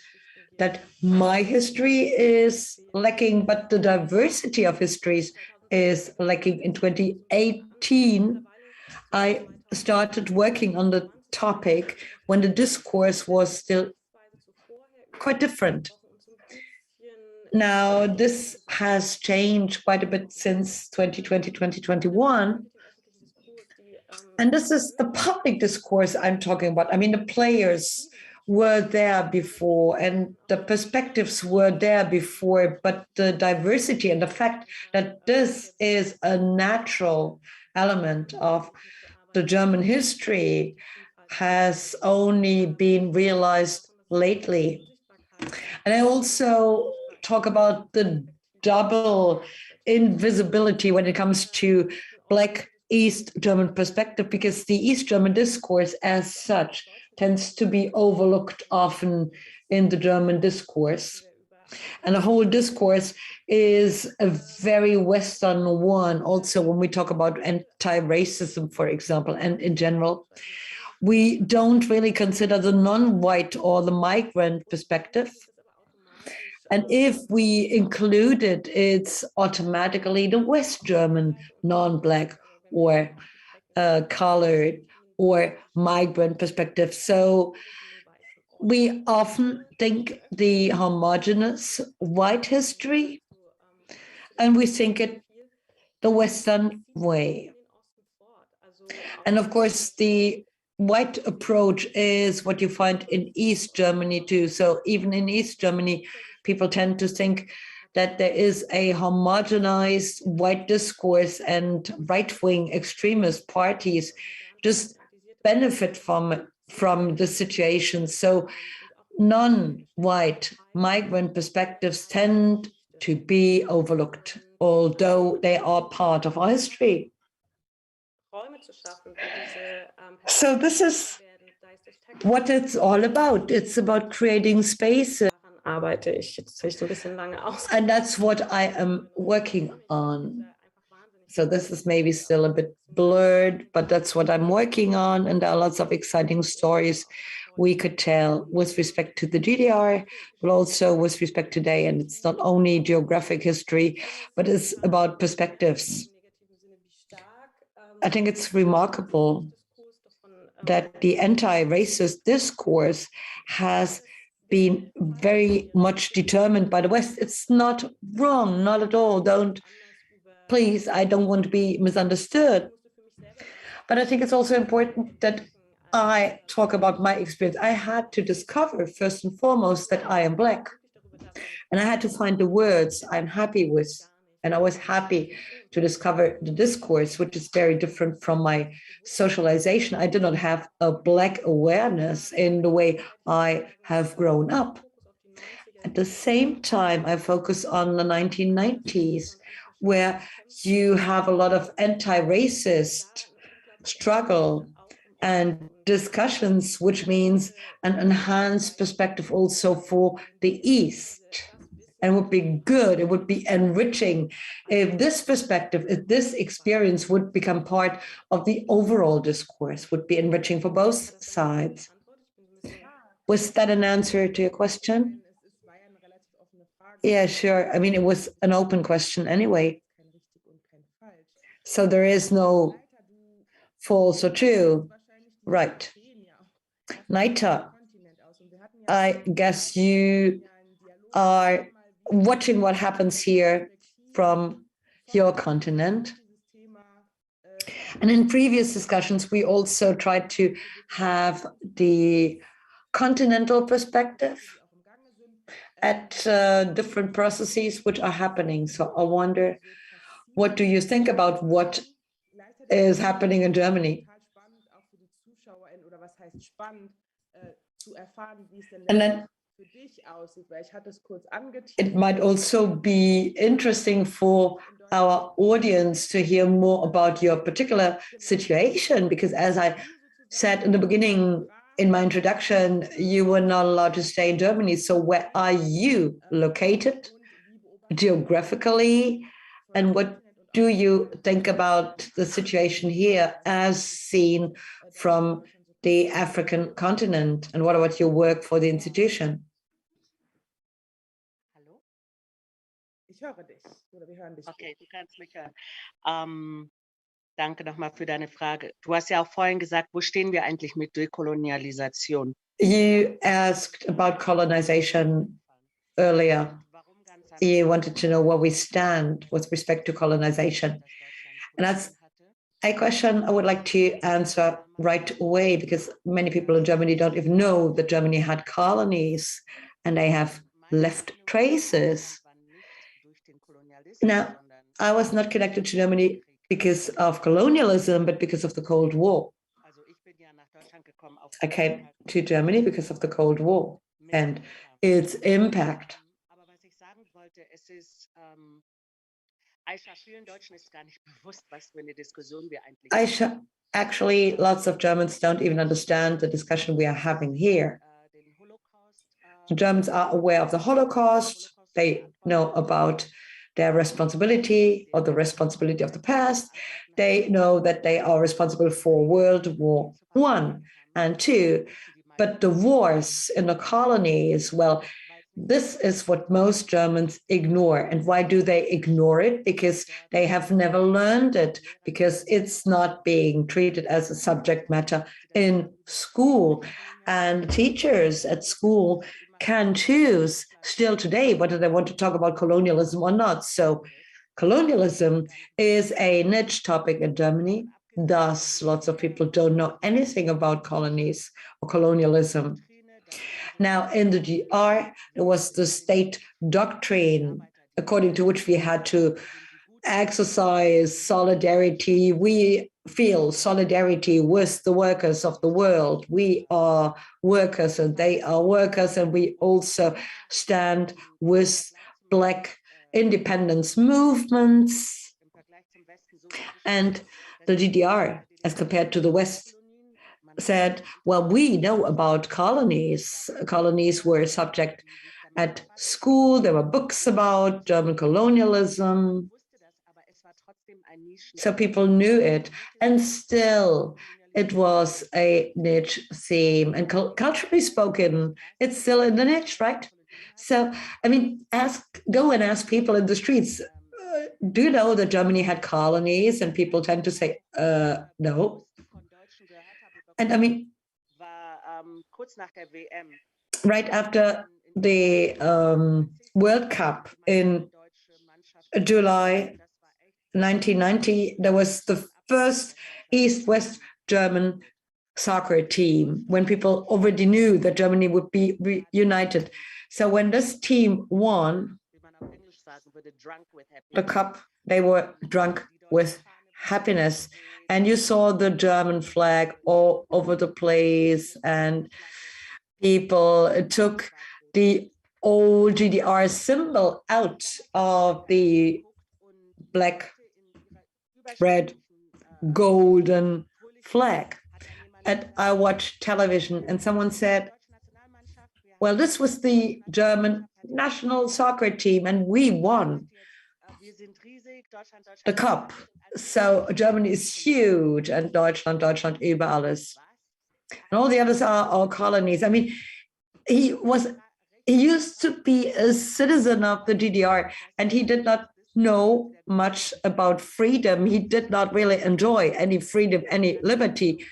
that my history is lacking, but the diversity of histories is lacking. In 2018, I started working on the topic when the discourse was still quite different. Now, this has changed quite a bit since 2020, 2021. And this is the public discourse I'm talking about. I mean, the players were there before and the perspectives were there before, but the diversity and the fact that this is a natural element of the German history has only been realized lately. And I also talk about the double invisibility when it comes to Black East German perspective, because the East German discourse as such tends to be overlooked often in the German discourse. And the whole discourse is a very Western one. Also, when we talk about anti-racism, for example, and in general, we don't really consider the non-white or the migrant perspective. And if we include it, it's automatically the West German non-Black or colored or migrant perspective. So we often think the homogeneous white history, and we think it the Western way. And of course, the white approach is what you find in East Germany too. So even in East Germany, people tend to think that there is a homogenized white discourse and right-wing extremist parties just benefit from the situation. So non-white migrant perspectives tend to be overlooked, although they are part of our history. So this is what it's all about. It's about creating spaces. And that's what I am working on. So this is maybe still a bit blurred, but that's what I'm working on. And there are lots of exciting stories we could tell with respect to the GDR, but also with respect to today. And it's not only geographic history, but it's about perspectives. I think it's remarkable that the anti-racist discourse has been very much determined by the West. It's not wrong, not at all. Don't please, I don't want to be misunderstood. But I think it's also important that I talk about my experience. I had to discover, first and foremost, that I am Black. And I had to find the words I'm happy with. And I was happy to discover the discourse, which is very different from my socialization. I did not have a Black awareness in the way I have grown up. At the same time, I focus on the 1990s, where you have a lot of anti-racist struggle and discussions, which means an enhanced perspective also for the East. And would be good, it would be enriching if this perspective, if this experience would become part of the overall discourse, would be enriching for both sides. Was that an answer to your question? Yeah, sure. I mean, it was an open question anyway. So there is no false or true. Right. Naita, I guess you are watching what happens here from your continent. And in previous discussions, we also tried to have the continental perspective at different processes which are happening. So I wonder, what do you think about what is happening in Germany? And then it might also be interesting for our audience to hear more about your particular situation, because as I said in the beginning, in my introduction, you were not allowed to stay in Germany. So where are you located geographically? And what do you think about the situation here as seen from the African continent? And what about your work for the institution? Ich höre dich, oder wir hören dich. Okay, du kannst mich hören. Danke nochmal für deine Frage. Du hast ja auch vorhin gesagt, wo stehen wir eigentlich mit Dekolonialisation? You asked about colonization earlier. You wanted to know where we stand with respect to colonization. And that's a question I would like to answer right away, because many people in Germany don't even know that Germany had colonies and they have left traces. Now, I was not connected to Germany because of colonialism, but because of the Cold War. I came to Germany because of the Cold War and its impact. Actually, lots of Germans don't even understand the discussion we are having here. The Germans are aware of the Holocaust. They know about their responsibility or the responsibility of the past. They know that they are responsible for World War I and II. But the wars in the colonies, well, this is what most Germans ignore. And why do they ignore it? Because they have never learned it, because it's not being treated as a subject matter in school. And teachers at school can choose still today whether they want to talk about colonialism or not. So colonialism is a niche topic in Germany. Thus, lots of people don't know anything about colonies or colonialism. Now, in the GDR, there was the state doctrine, according to which we had to exercise solidarity. We feel solidarity with the workers of the world. We are workers and they are workers, and we also stand with Black independence movements. And the GDR, as compared to the West, said, well, we know about colonies. Colonies were subject at school. There were books about German colonialism. So people knew it. And still, it was a niche theme. And culturally spoken, it's still in the niche, right? So, I mean, go and ask people in the streets, do you know that Germany had colonies? And people tend to say, no. And I mean, right after the World Cup in July 1990, there was the first East-West German soccer team, when people already knew that Germany would be reunited. So when this team won the cup, they were drunk with happiness. And you saw the German flag all over the place, and people took the old GDR symbol out of the black, red, golden flag. And I watched television, and someone said, well, this was the German national soccer team, and we won the cup. So Germany is huge, and Deutschland über alles. And all the others are our colonies. I mean, he used to be a citizen of the GDR, and he did not know much about freedom. He did not really enjoy any freedom, any liberty.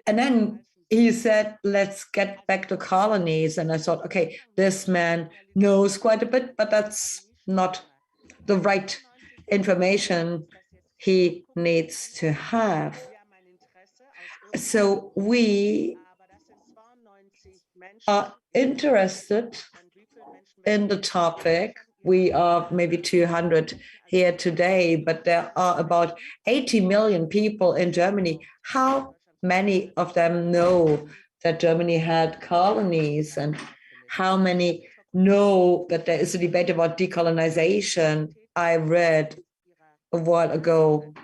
And then he said, let's get back to colonies. And I thought, okay, this man knows quite a bit, but that's not the right information he needs to have. So we are interested in the topic. We are maybe 200 here today, but there are about 80 million people in Germany. How many of them know that Germany had colonies, and how many know that there is a debate about decolonization? I read a while ago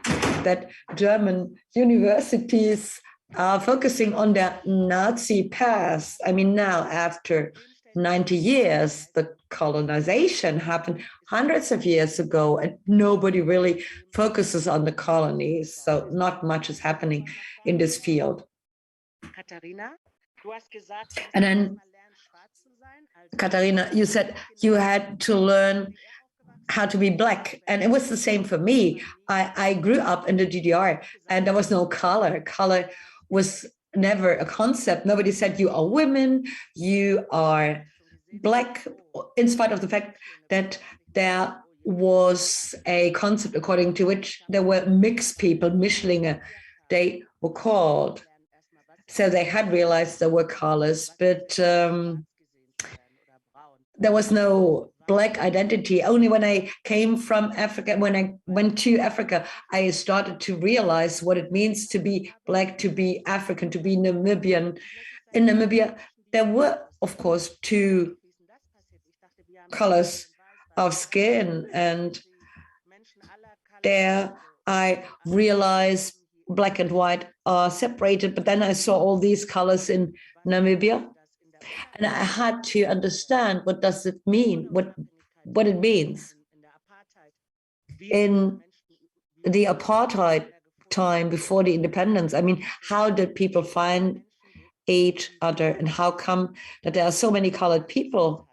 that German universities are focusing on their Nazi past. I mean, now after 90 years, the colonization happened hundreds of years ago, and nobody really focuses on the colonies. So not much is happening in this field. And then, Katharina, you said you had to learn how to be black. And it was the same for me. I grew up in the GDR, and there was no color. Color was never a concept. Nobody said you are women, you are black, in spite of the fact that there was a concept according to which there were mixed people, Mischlinge, they were called. So they had realized there were colors, but there was no black identity. Only when I came from Africa, when I went to Africa, I started to realize what it means to be black, to be African, to be Namibian. In Namibia, there were, of course, two colors of skin, and there I realized black and white are separated. But then I saw all these colors in Namibia, and I had to understand what does it mean, what it means. In the apartheid time before the independence, I mean, how did people find each other, and how come that there are so many colored people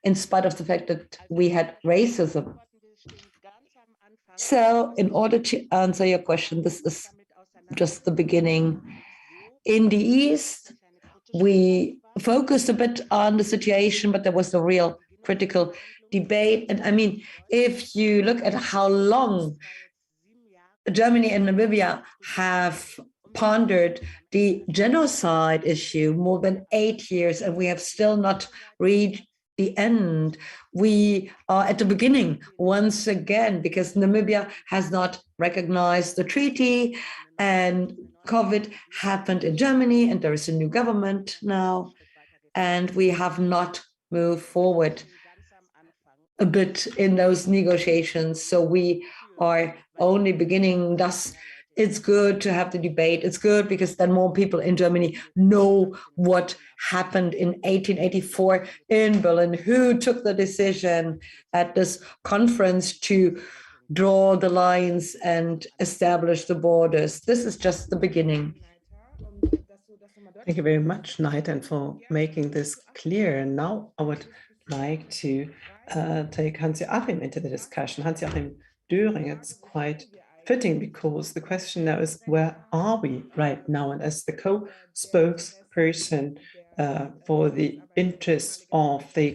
in spite of the fact that we had racism? So in order to answer your question, this is just the beginning. In the East, we focused a bit on the situation, but there was a real critical debate. And I mean, if you look at how long Germany and Namibia have pondered the genocide issue, more than 8 years, and we have still not reached the end. We are at the beginning once again, because Namibia has not recognized the treaty, and COVID happened in Germany, and there is a new government now, and we have not moved forward a bit in those negotiations. So we are only beginning. Thus, it's good to have the debate. It's good because then more people in Germany know what happened in 1884 in Berlin, who took the decision at this conference to draw the lines and establish the borders. This is just the beginning. Thank you very much, Neiten, for making this clear. And now I would like to take Hans-Joachim into the discussion. Hans-Joachim Döring, it's quite fitting because the question now is, where are we right now? And as the co-spokesperson for the interests of the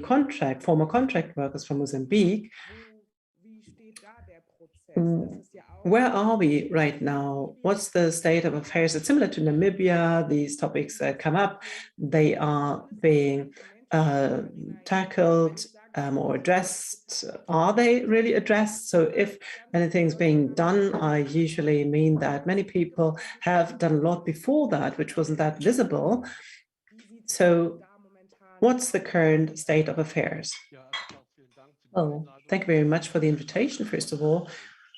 former contract workers from Mozambique, where are we right now? What's the state of affairs? It's similar to Namibia. These topics come up. They are being tackled or addressed. Are they really addressed? So if anything's being done, I usually mean that many people have done a lot before that, which wasn't that visible. So what's the current state of affairs? Well, thank you very much for the invitation, first of all,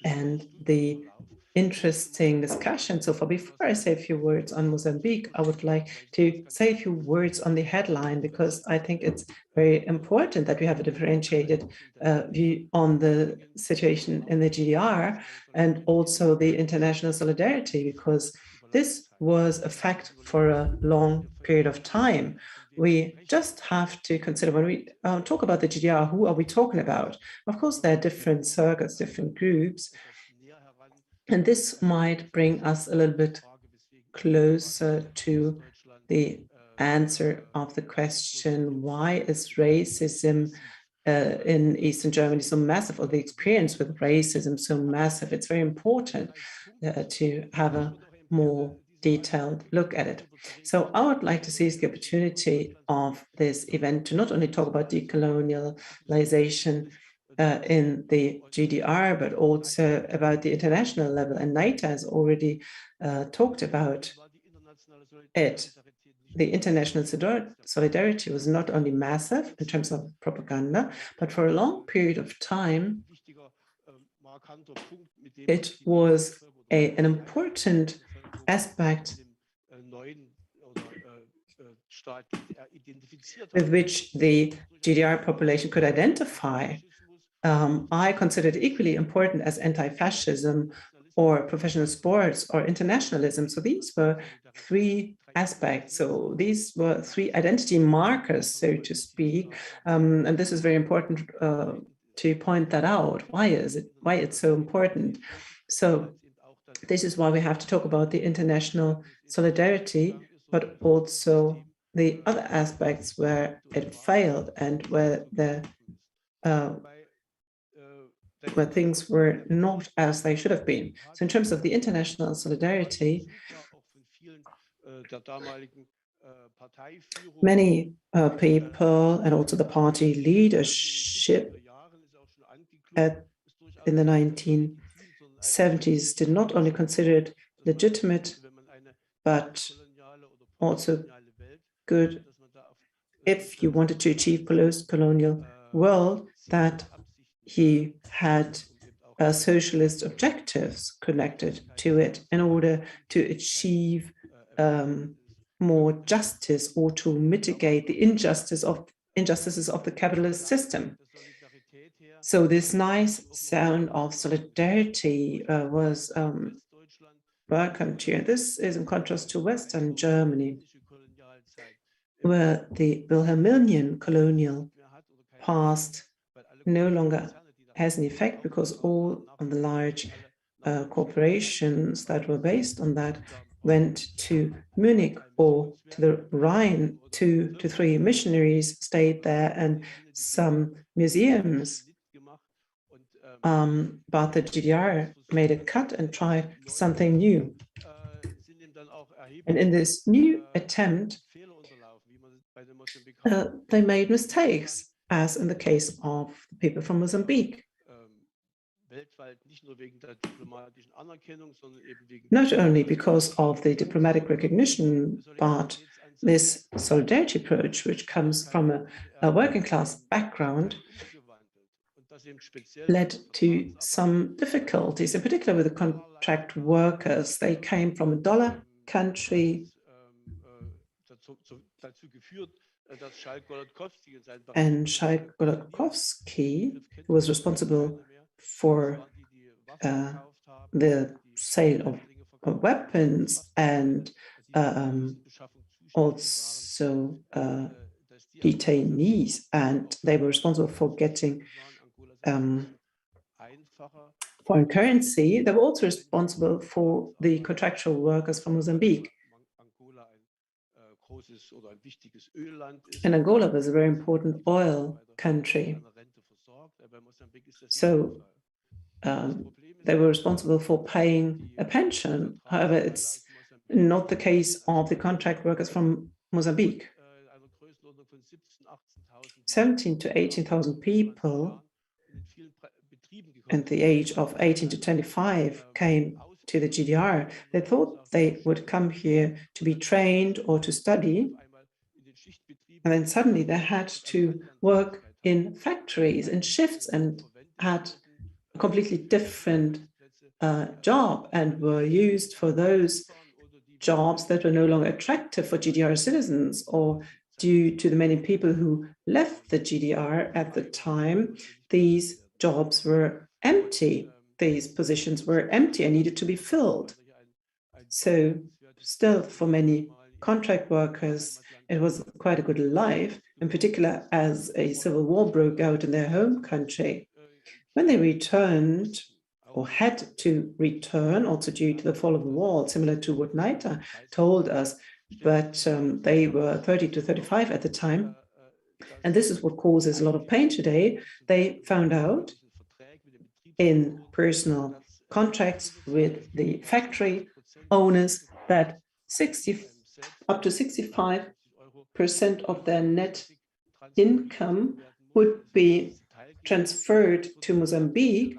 and the interesting discussion so far. Before I say a few words on Mozambique, I would like to say a few words on the headline, because I think it's very important that we have a differentiated view on the situation in the GDR and also the international solidarity, because this was a fact for a long period of time. We just have to consider when we talk about the GDR, who are we talking about? Of course, there are different circuits, different groups, and this might bring us a little bit closer to the answer of the question, why is racism in Eastern Germany so massive, or the experience with racism so massive? It's very important to have a more detailed look at it. So I would like to seize the opportunity of this event to not only talk about decolonialization in the GDR, but also about the international level. And Naita has already talked about it. The international solidarity was not only massive in terms of propaganda, but for a long period of time, it was an important aspect with which the GDR population could identify. I consider it equally important as anti-fascism or professional sports or internationalism. So these were three aspects. So these were three identity markers, so to speak. And this is very important to point that out. Why it's so important? So this is why we have to talk about the international solidarity, but also the other aspects where it failed and where things were not as they should have been. So in terms of the international solidarity, many people and also the party leadership in the 1970s did not only consider it legitimate, but also good if you wanted to achieve post-colonial world, that he had socialist objectives connected to it in order to achieve more justice or to mitigate the injustices of the capitalist system. So this nice sound of solidarity was welcomed here. This is in contrast to Western Germany, where the Wilhelminian colonial past no longer has an effect, because all of the large corporations that were based on that went to Munich or to the Rhine. 2 to 3 missionaries stayed there and some museums. But the GDR made a cut and tried something new. And in this new attempt, they made mistakes, as in the case of the people from Mozambique. Not only because of the diplomatic recognition, but this solidarity approach, which comes from a working class background, led to some difficulties, in particular with the contract workers. They came from a dollar country, and Schalk-Golodkowski, who was responsible for the sale of weapons and also detainees, and they were responsible for getting foreign currency. They were also responsible for the contractual workers from Mozambique. And Angola was a very important oil country. So they were responsible for paying a pension. However, it's not the case of the contract workers from Mozambique. 17 to 18,000 people at the age of 18 to 25 came to the GDR. They thought they would come here to be trained or to study. And then suddenly they had to work in factories, in shifts, and had a completely different job and were used for those jobs that were no longer attractive for GDR citizens, or due to the many people who left the GDR at the time, these jobs were empty. These positions were empty and needed to be filled. So still, for many contract workers, it was quite a good life, in particular as a civil war broke out in their home country. When they returned, or had to return, also due to the fall of the wall, similar to what Naita told us, but they were 30 to 35 at the time. And this is what causes a lot of pain today. They found out in personal contracts with the factory owners that up to 65% of their net income would be transferred to Mozambique.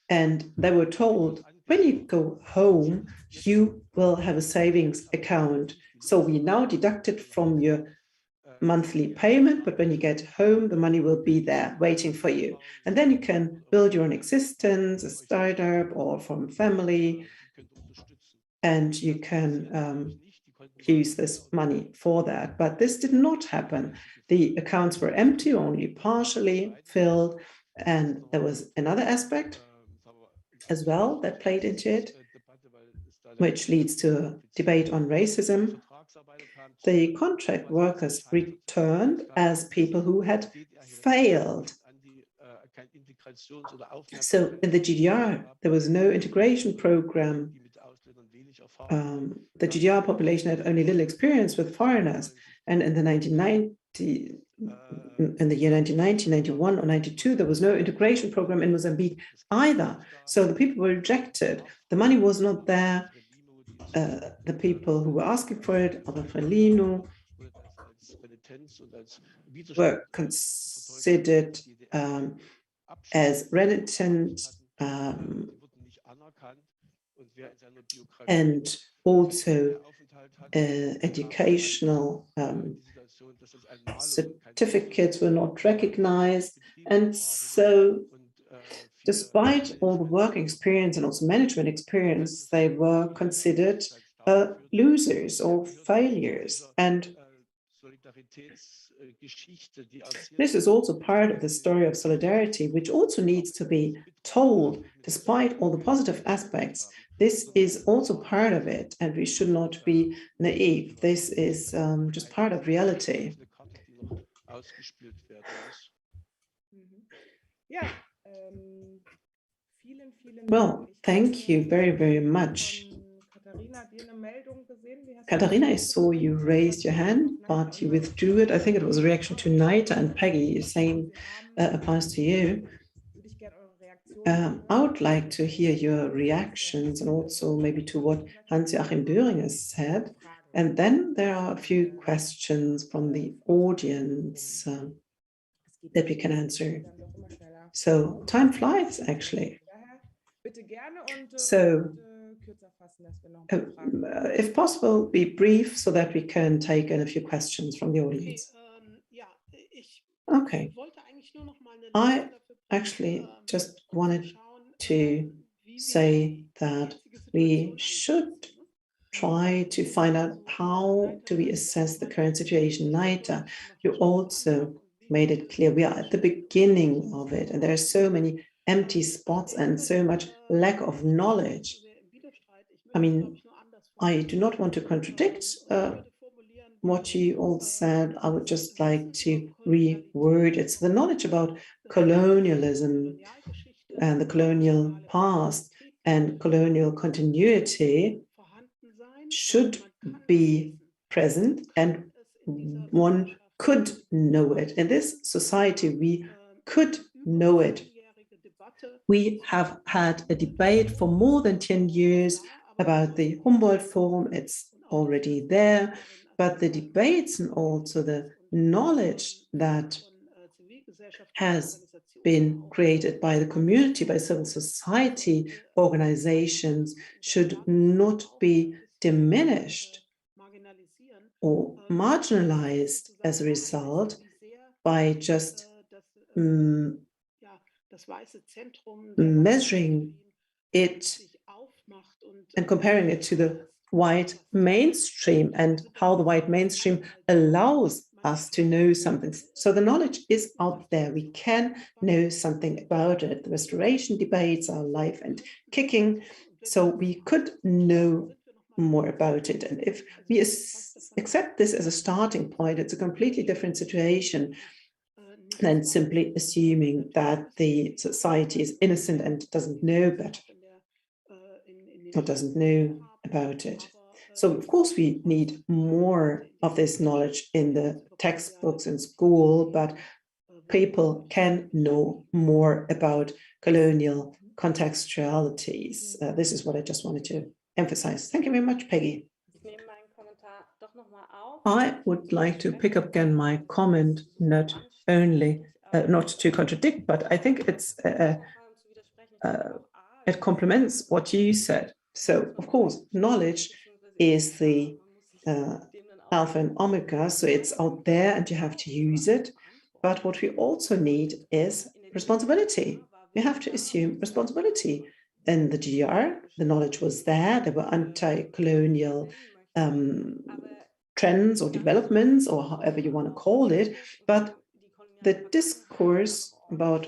And they were told, when you go home, you will have a savings account. So we now deduct it from your monthly payment, but when you get home, the money will be there waiting for you. And then you can build your own existence, a startup or from family, and you can use this money for that. But this did not happen. The accounts were empty, only partially filled. And there was another aspect as well that played into it, which leads to a debate on racism. The contract workers returned as people who had failed. So in the GDR, there was no integration program. The GDR population had only little experience with foreigners. And in the year 1990, 91 or 92, there was no integration program in Mozambique either. So the people were rejected. The money was not there. The people who were asking for it, other Relino, were considered as renitent and also educational certificates were not recognized. And so despite all the work experience and also management experience, they were considered losers or failures. And this is also part of the story of solidarity, which also needs to be told, despite all the positive aspects. This is also part of it, and we should not be naive. This is just part of reality. Well, thank you very, very much. Katharina, I saw you raised your hand, but you withdrew it. I think it was a reaction to Naita and Peggy. The same applies to you. I would like to hear your reactions and also maybe to what Hans-Joachim Böhringer said. And then there are a few questions from the audience that we can answer. So time flies, actually. So if possible, be brief so that we can take in a few questions from the audience. Okay. I actually just wanted to say that we should try to find out how do we assess the current situation. Naita, you also made it clear we are at the beginning of it, and there are so many empty spots and so much lack of knowledge. I mean, I do not want to contradict what you all said. I would just like to reword it. So the knowledge about colonialism and the colonial past and colonial continuity should be present, and one could know it. In this society, we could know it. We have had a debate for more than 10 years about the Humboldt Forum. It's already there, but the debates and also the knowledge that has been created by the community, by civil society organizations, should not be diminished or marginalized as a result by just measuring it and comparing it to the white mainstream and how the white mainstream allows us to know something. So the knowledge is out there. We can know something about it. The restoration debates are alive and kicking, so we could know more about it. And if we accept this as a starting point, it's a completely different situation than simply assuming that the society is innocent and doesn't know better or doesn't know about it. So of course we need more of this knowledge in the textbooks in school, but people can know more about colonial contextualities. This is what I just wanted to emphasize. Thank you very much, Peggy. I would like to pick up again my comment, not to contradict, but I think it complements what you said. So, of course, knowledge is the alpha and omega, so it's out there and you have to use it. But what we also need is responsibility. We have to assume responsibility. In the GDR, the knowledge was there. There were anti-colonial trends or developments, or however you want to call it, but the discourse about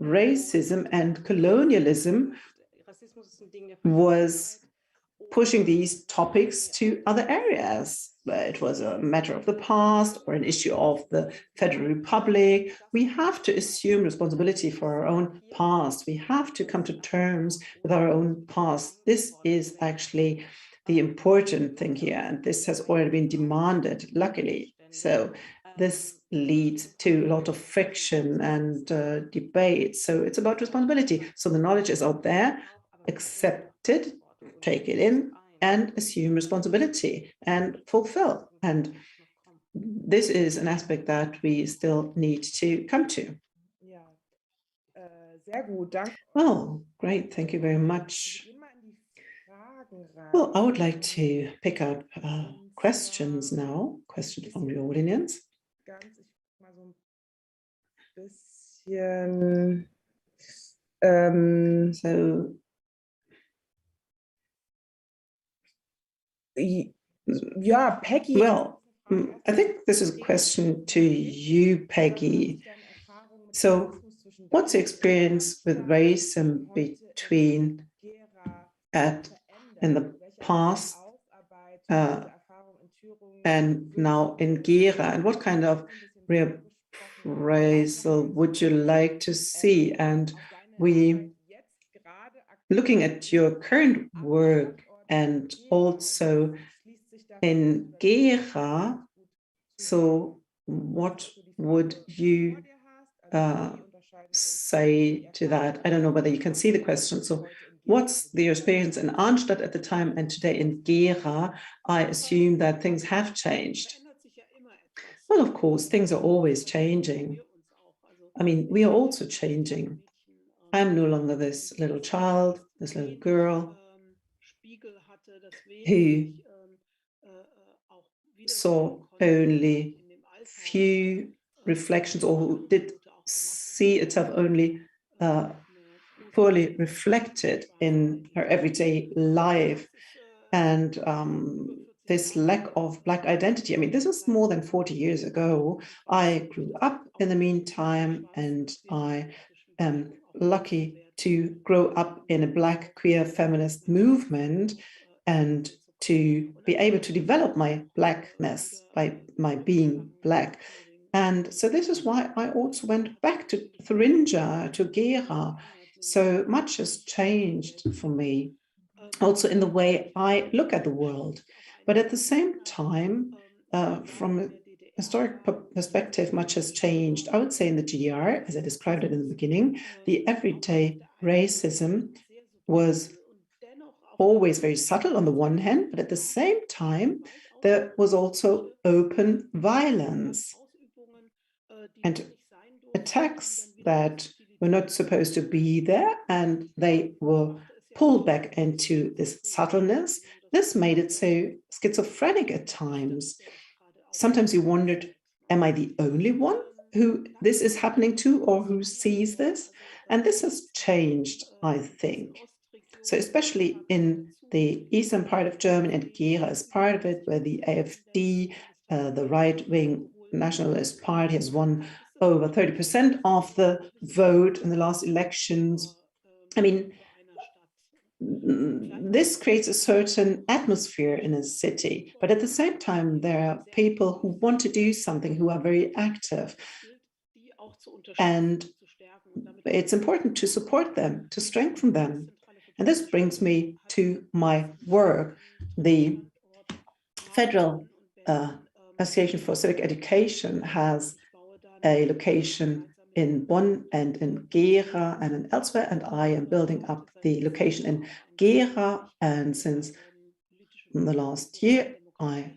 racism and colonialism was pushing these topics to other areas. It was a matter of the past or an issue of the Federal Republic. We have to assume responsibility for our own past. We have to come to terms with our own past. This is actually the important thing here, and this has already been demanded, luckily. So this leads to a lot of friction and debate. So it's about responsibility. So the knowledge is out there, accept it, take it in, and assume responsibility and fulfill. And this is an aspect that we still need to come to. Well, great. Thank you very much. Well, I would like to pick up questions now, questions from the audience. So, yeah, Peggy. Well, I think this is a question to you, Peggy. So, what's the experience with racism between in the past and now in Gera, and what kind of reappraisal would you like to see? And looking at your current work and also in Gera, so what would you say to that? I don't know whether you can see the question. So what's the experience in Arnstadt at the time and today in Gera? I assume that things have changed. Well, of course, things are always changing. I mean, we are also changing. I'm no longer this little child, this little girl who saw only few reflections, or who did see itself only poorly reflected in her everyday life. And this lack of Black identity, I mean, this is more than 40 years ago. I grew up in the meantime, and I am lucky to grow up in a Black queer feminist movement and to be able to develop my Blackness by my being Black. And so this is why I also went back to Thuringia, to Gera. So much has changed for me, also in the way I look at the world. But at the same time, from a historic perspective, much has changed. I would say in the GDR, as I described it in the beginning, the everyday racism was always very subtle on the one hand, but at the same time, there was also open violence and attacks that were not supposed to be there, and they were pulled back into this subtleness. This made it so schizophrenic at times. Sometimes you wondered, am I the only one who this is happening to or who sees this? And this has changed, I think. So especially in the eastern part of Germany, and Gera is part of it, where the AfD, the right-wing nationalist party, has won over 30% of the vote in the last elections. I mean, this creates a certain atmosphere in a city, but at the same time, there are people who want to do something, who are very active. And it's important to support them, to strengthen them. And this brings me to my work. The Federal Association for Civic Education has a location in Bonn and in Gera and in elsewhere, and I am building up the location in Gera. And since the last year, I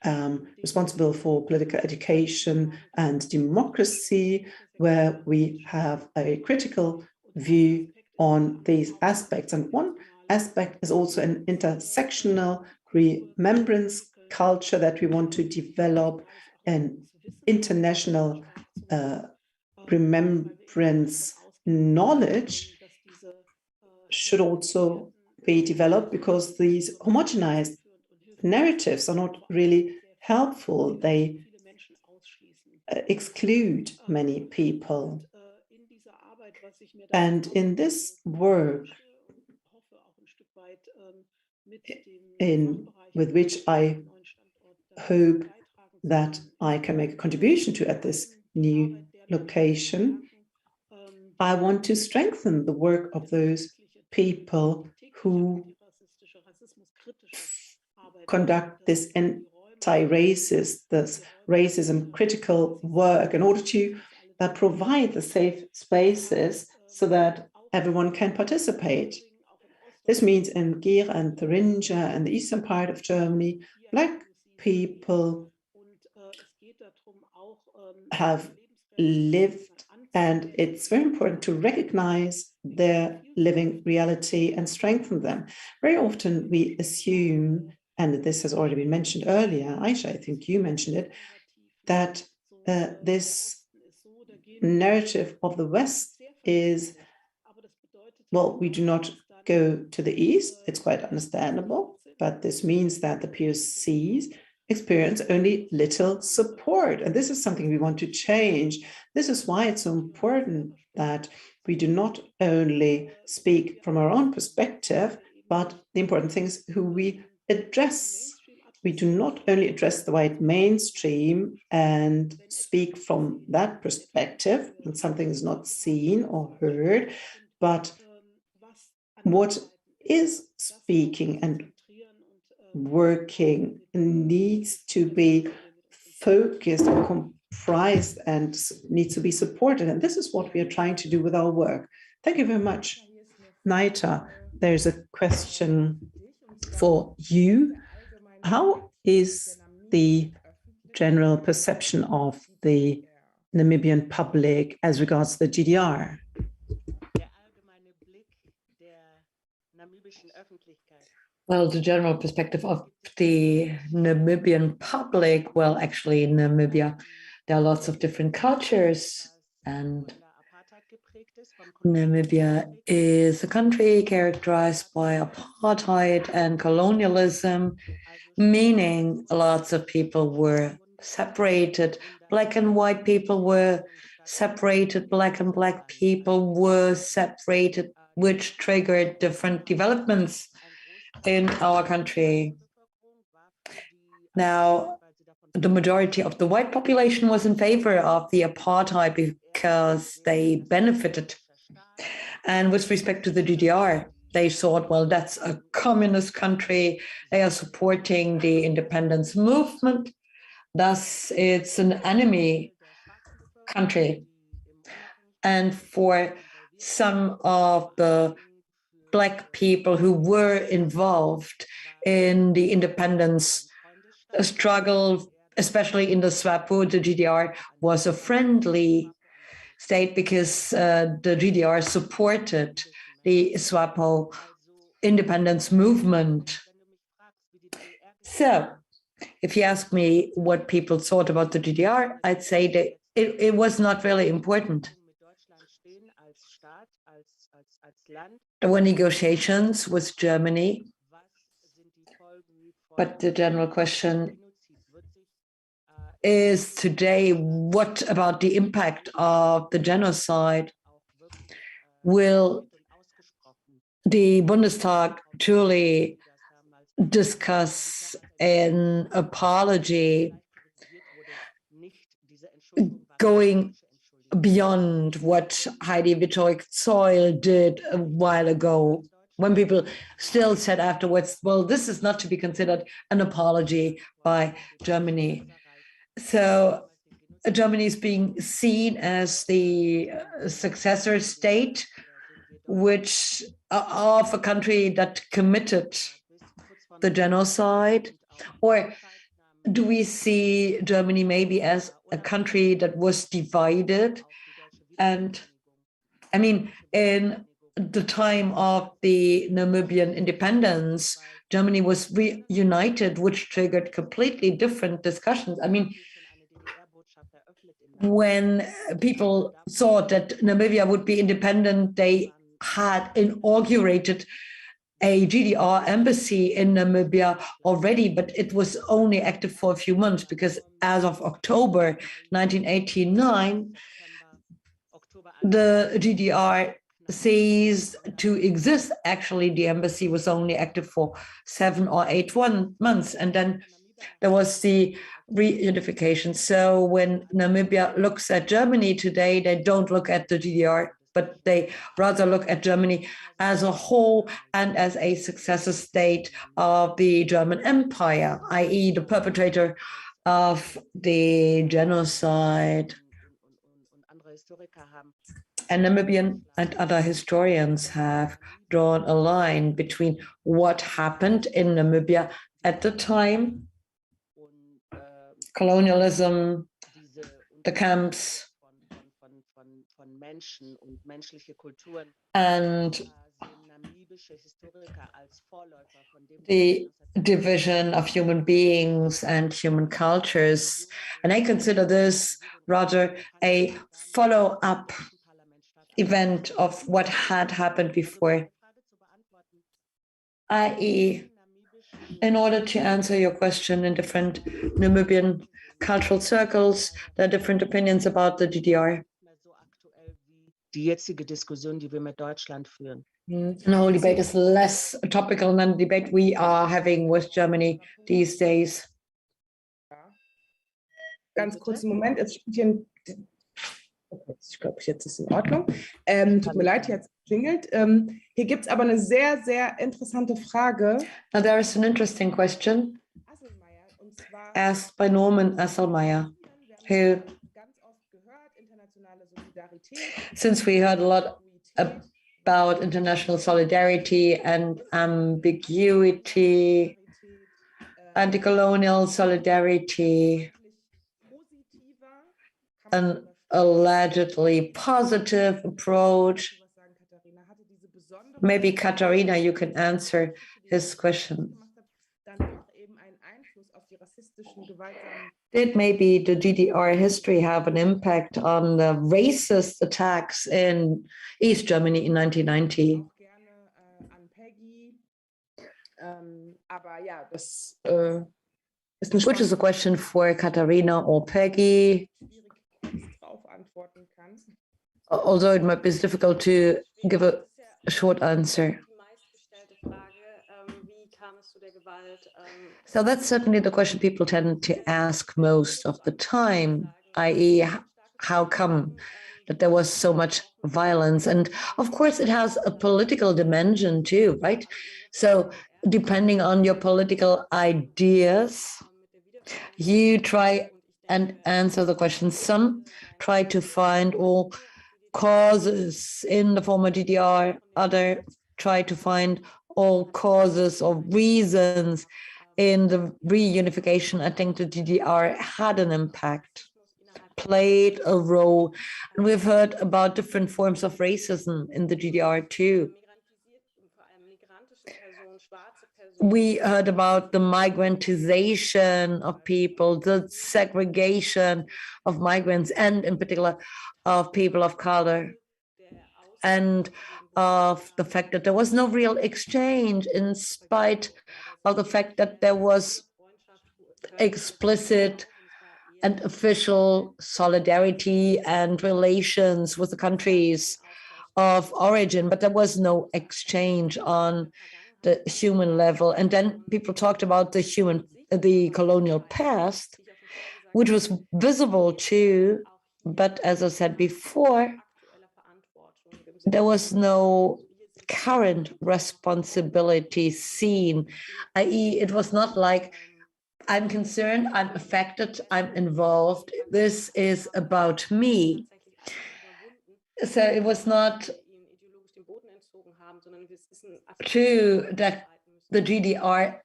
am responsible for political education and democracy, where we have a critical view on these aspects. And one aspect is also an intersectional remembrance culture that we want to develop, an international remembrance knowledge should also be developed, because these homogenized narratives are not really helpful. They exclude many people. And in this work, with which I hope that I can make a contribution to at this new location, I want to strengthen the work of those people who conduct this anti-racist, this racism critical work, in order to provide the safe spaces so that everyone can participate. This means in Gera and Thuringia and the eastern part of Germany, Black people have lived, and it's very important to recognize their living reality and strengthen them. Very often we assume, and this has already been mentioned earlier, Aisha, I think you mentioned it, that this narrative of the West is, well, we do not go to the East. It's quite understandable, but this means that the POCs experience only little support. And this is something we want to change. This is why it's so important that we do not only speak from our own perspective, but the important thing is who we address. We do not only address the white mainstream and speak from that perspective when something is not seen or heard, but what is speaking and working needs to be focused and comprised and needs to be supported. And this is what we are trying to do with our work. Thank you very much. Naita, there's a question for you. How is the general perception of the Namibian public as regards to the GDR? Well, the general perspective of the Namibian public, well, actually in Namibia, there are lots of different cultures, and Namibia is a country characterized by apartheid and colonialism, meaning lots of people were separated. Black and white people were separated, black and black people were separated, which triggered different developments in our country. Now, the majority of the white population was in favor of the apartheid because they benefited. And with respect to the GDR, they thought, well, that's a communist country. They are supporting the independence movement. thus it's an enemy country. And for some of the Black people who were involved in the independence struggle, especially in the SWAPO, the GDR was a friendly state because the GDR supported the SWAPO independence movement. So if you ask me what people thought about the GDR, I'd say that it was not really important. There were negotiations with Germany, but the general question is today, what about the impact of the genocide? Will the Bundestag truly discuss an apology going beyond what Heidi Witthoek-Zoll did a while ago, when people still said afterwards, well, this is not to be considered an apology by Germany. So Germany is being seen as the successor state, which of a country that committed the genocide? Or do we see Germany maybe as a country that was divided? And I mean, in the time of the Namibian independence, Germany was reunited, which triggered completely different discussions. I mean, when people thought that Namibia would be independent, they had inaugurated a GDR embassy in Namibia already, but it was only active for a few months because as of October 1989, the GDR ceased to exist. Actually, the embassy was only active for 7 or 8 months, and then there was the reunification. So when Namibia looks at Germany today, they don't look at the GDR, but they rather look at Germany as a whole and as a successor state of the German Empire, i.e. the perpetrator of the genocide. And Namibian and other historians have drawn a line between what happened in Namibia at the time, colonialism, the camps, and the division of human beings and human cultures. And I consider this rather a follow-up event of what had happened before, i.e., in order to answer your question in different Namibian cultural circles, there are different opinions about the GDR. Die jetzige Diskussion, die wir mit Deutschland führen. The whole debate is less topical than the debate we are having with Germany these days. Ganz kurzen Moment, es steht hier ich glaube, jetzt ist in Ordnung. Tut mir leid, jetzt klingelt. Hier gibt es aber eine sehr, sehr interessante Frage. Now there is an interesting question asked by Norman Asselmeyer, who, since we heard a lot about international solidarity and ambiguity, anti-colonial solidarity, an allegedly positive approach. Maybe Katharina, you can answer his question. Did maybe the GDR history have an impact on the racist attacks in East Germany in 1990? Which is a question for Katharina or Peggy. Although it might be difficult to give a short answer. So that's certainly the question people tend to ask most of the time, i.e., how come that there was so much violence? And of course, it has a political dimension too, right? So depending on your political ideas, You try and answer the question. Some try to find all causes in the former GDR, other try to find all causes or reasons in the reunification. I think the GDR had an impact, played a role. And we've heard about different forms of racism in the GDR too. We heard about the migrantization of people, the segregation of migrants, and in particular of people of color, and of the fact that there was no real exchange in spite of the fact that there was explicit and official solidarity and relations with the countries of origin, but there was no exchange on the human level. And then people talked about the colonial past, which was visible too, but as I said before, there was no current responsibility seen, i.e., it was not like, I'm concerned, I'm affected, I'm involved, this is about me. So it was not true that the GDR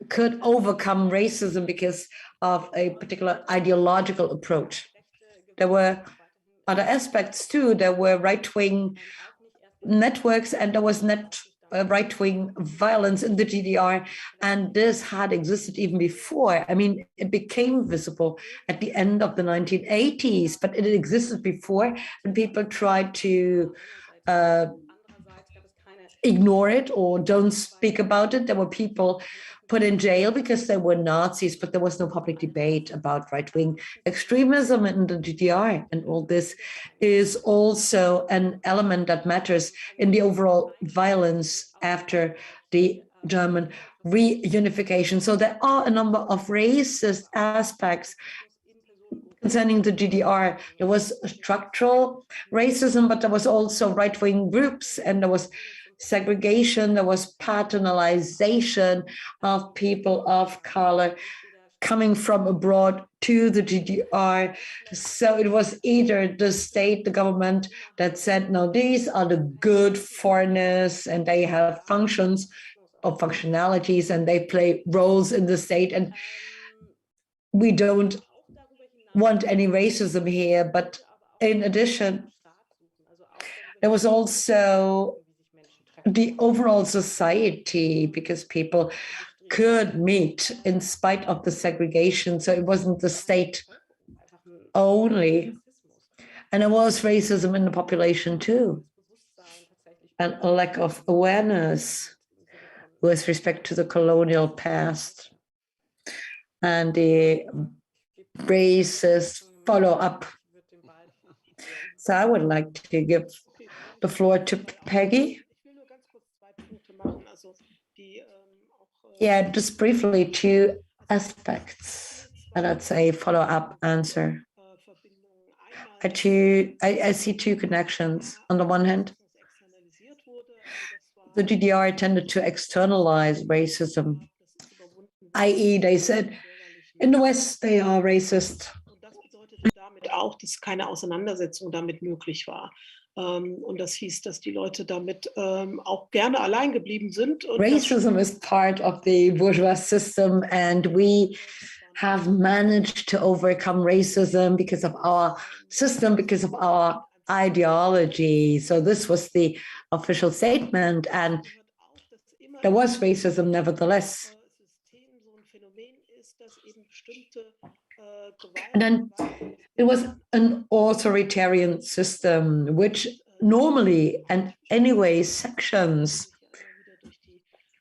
could overcome racism because of a particular ideological approach. There were other aspects too. There were right-wing networks, and there was right-wing violence in the GDR, and this had existed even before. I mean, it became visible at the end of the 1980s, but it existed before, and people tried to ignore it or don't speak about it. There were people put in jail because they were Nazis, but there was no public debate about right-wing extremism in the GDR. And all this is also an element that matters in the overall violence after the German reunification. So there are a number of racist aspects concerning the GDR. There was structural racism, but there was also right-wing groups, and there was segregation, there was paternalization of people of color coming from abroad to the GDR. So it was either the state, the government that said, no, these are the good foreigners and they have functions or functionalities and they play roles in the state, and we don't want any racism here. But in addition, there was also the overall society, because people could meet in spite of the segregation. So it wasn't the state only. And there was racism in the population too, and a lack of awareness with respect to the colonial past and the racist follow-up. So I would like to give the floor to Peggy. Yeah, just briefly, two aspects, and I'd say follow-up answer. I see two connections. On the one hand, the GDR tended to externalize racism, i.e. they said, in the West, they are racist. Damit auch, dass keine Auseinandersetzung damit möglich war. Und das hieß, dass die Leute damit auch gerne allein geblieben sind. Racism is part of the bourgeois system, and we have managed to overcome racism because of our system, because of our ideology. So this was the official statement, and there was racism nevertheless. And then it was an authoritarian system, which normally and anyway sanctions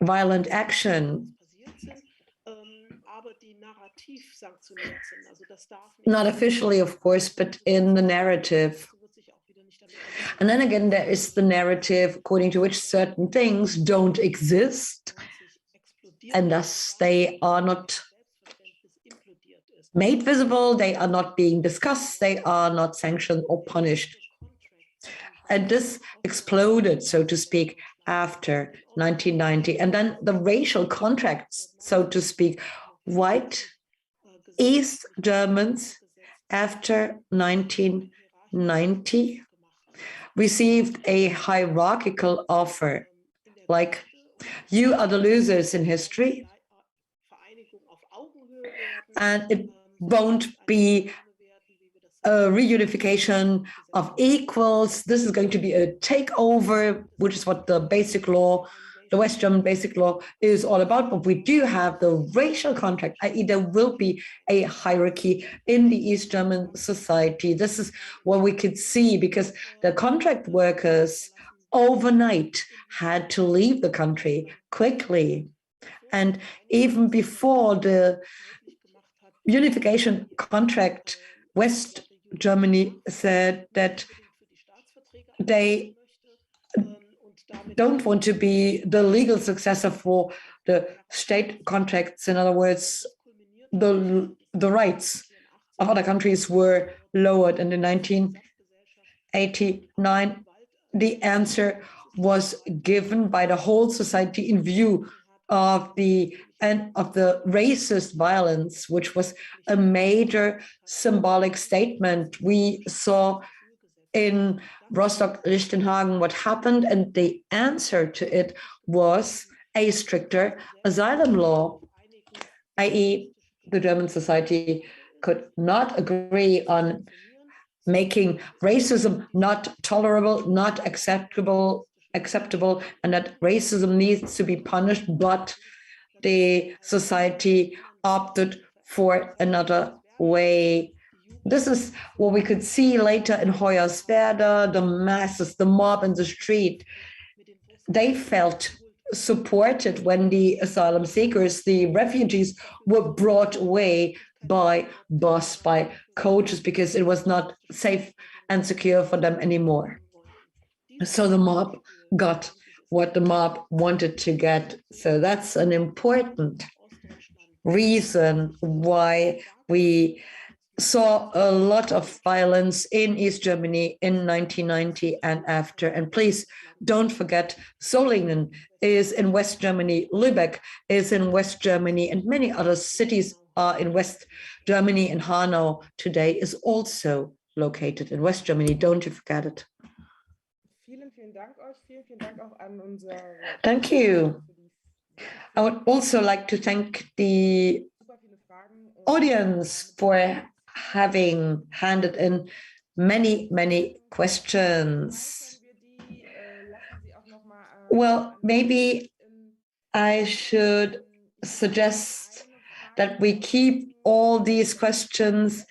violent action. Not officially, of course, but in the narrative. And then again, there is the narrative according to which certain things don't exist, and thus they are not made visible, they are not being discussed, they are not sanctioned or punished. And this exploded, so to speak, after 1990. And then the racial contracts, so to speak, white East Germans after 1990 received a hierarchical offer, like, you are the losers in history, and it won't be a reunification of equals. This is going to be a takeover, which is what the basic law, the West German basic law, is all about. But we do have the racial contract, i.e. there will be a hierarchy in the East German society. This is what we could see, because the contract workers overnight had to leave the country quickly. And even before the unification contract, West Germany said that they don't want to be the legal successor for the state contracts. In other words, the rights of other countries were lowered. And in 1989, the answer was given by the whole society in view of the end of the racist violence, which was a major symbolic statement. We saw in Rostock-Lichtenhagen what happened, and the answer to it was a stricter asylum law, i.e. the German society could not agree on making racism not tolerable, not acceptable, and that racism needs to be punished, but the society opted for another way. This is what we could see later in Hoyerswerda, the masses, the mob in the street. They felt supported when the asylum seekers, the refugees, were brought away by bus, by coaches, because it was not safe and secure for them anymore. So the mob got what the mob wanted to get. So that's an important reason why we saw a lot of violence in East Germany in 1990 and after. And please don't forget, Solingen is in West Germany, Lübeck is in West Germany, and many other cities are in West Germany, and Hanau today is also located in West Germany. Don't you forget it. Thank you. I would also like to thank the audience for having handed in many, many questions. Well, maybe I should suggest that we keep all these questions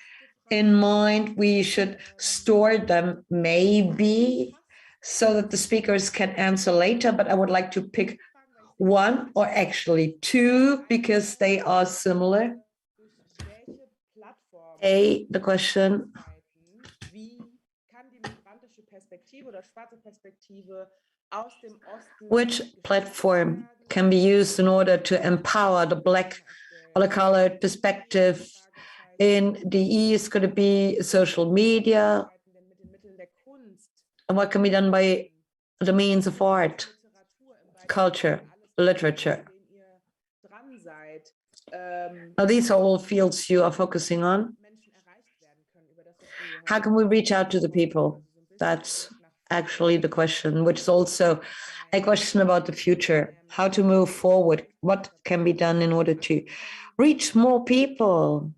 in mind. We should store them maybe so that the speakers can answer later, but I would like to pick one or actually two because they are similar. The question, which platform can be used in order to empower the Black or the colored perspective in the East? Could it be social media? And what can be done by the means of art, culture, literature? Now, these are all fields you are focusing on. How can we reach out to the people? That's actually the question, which is also a question about the future, how to move forward, what can be done in order to reach more people.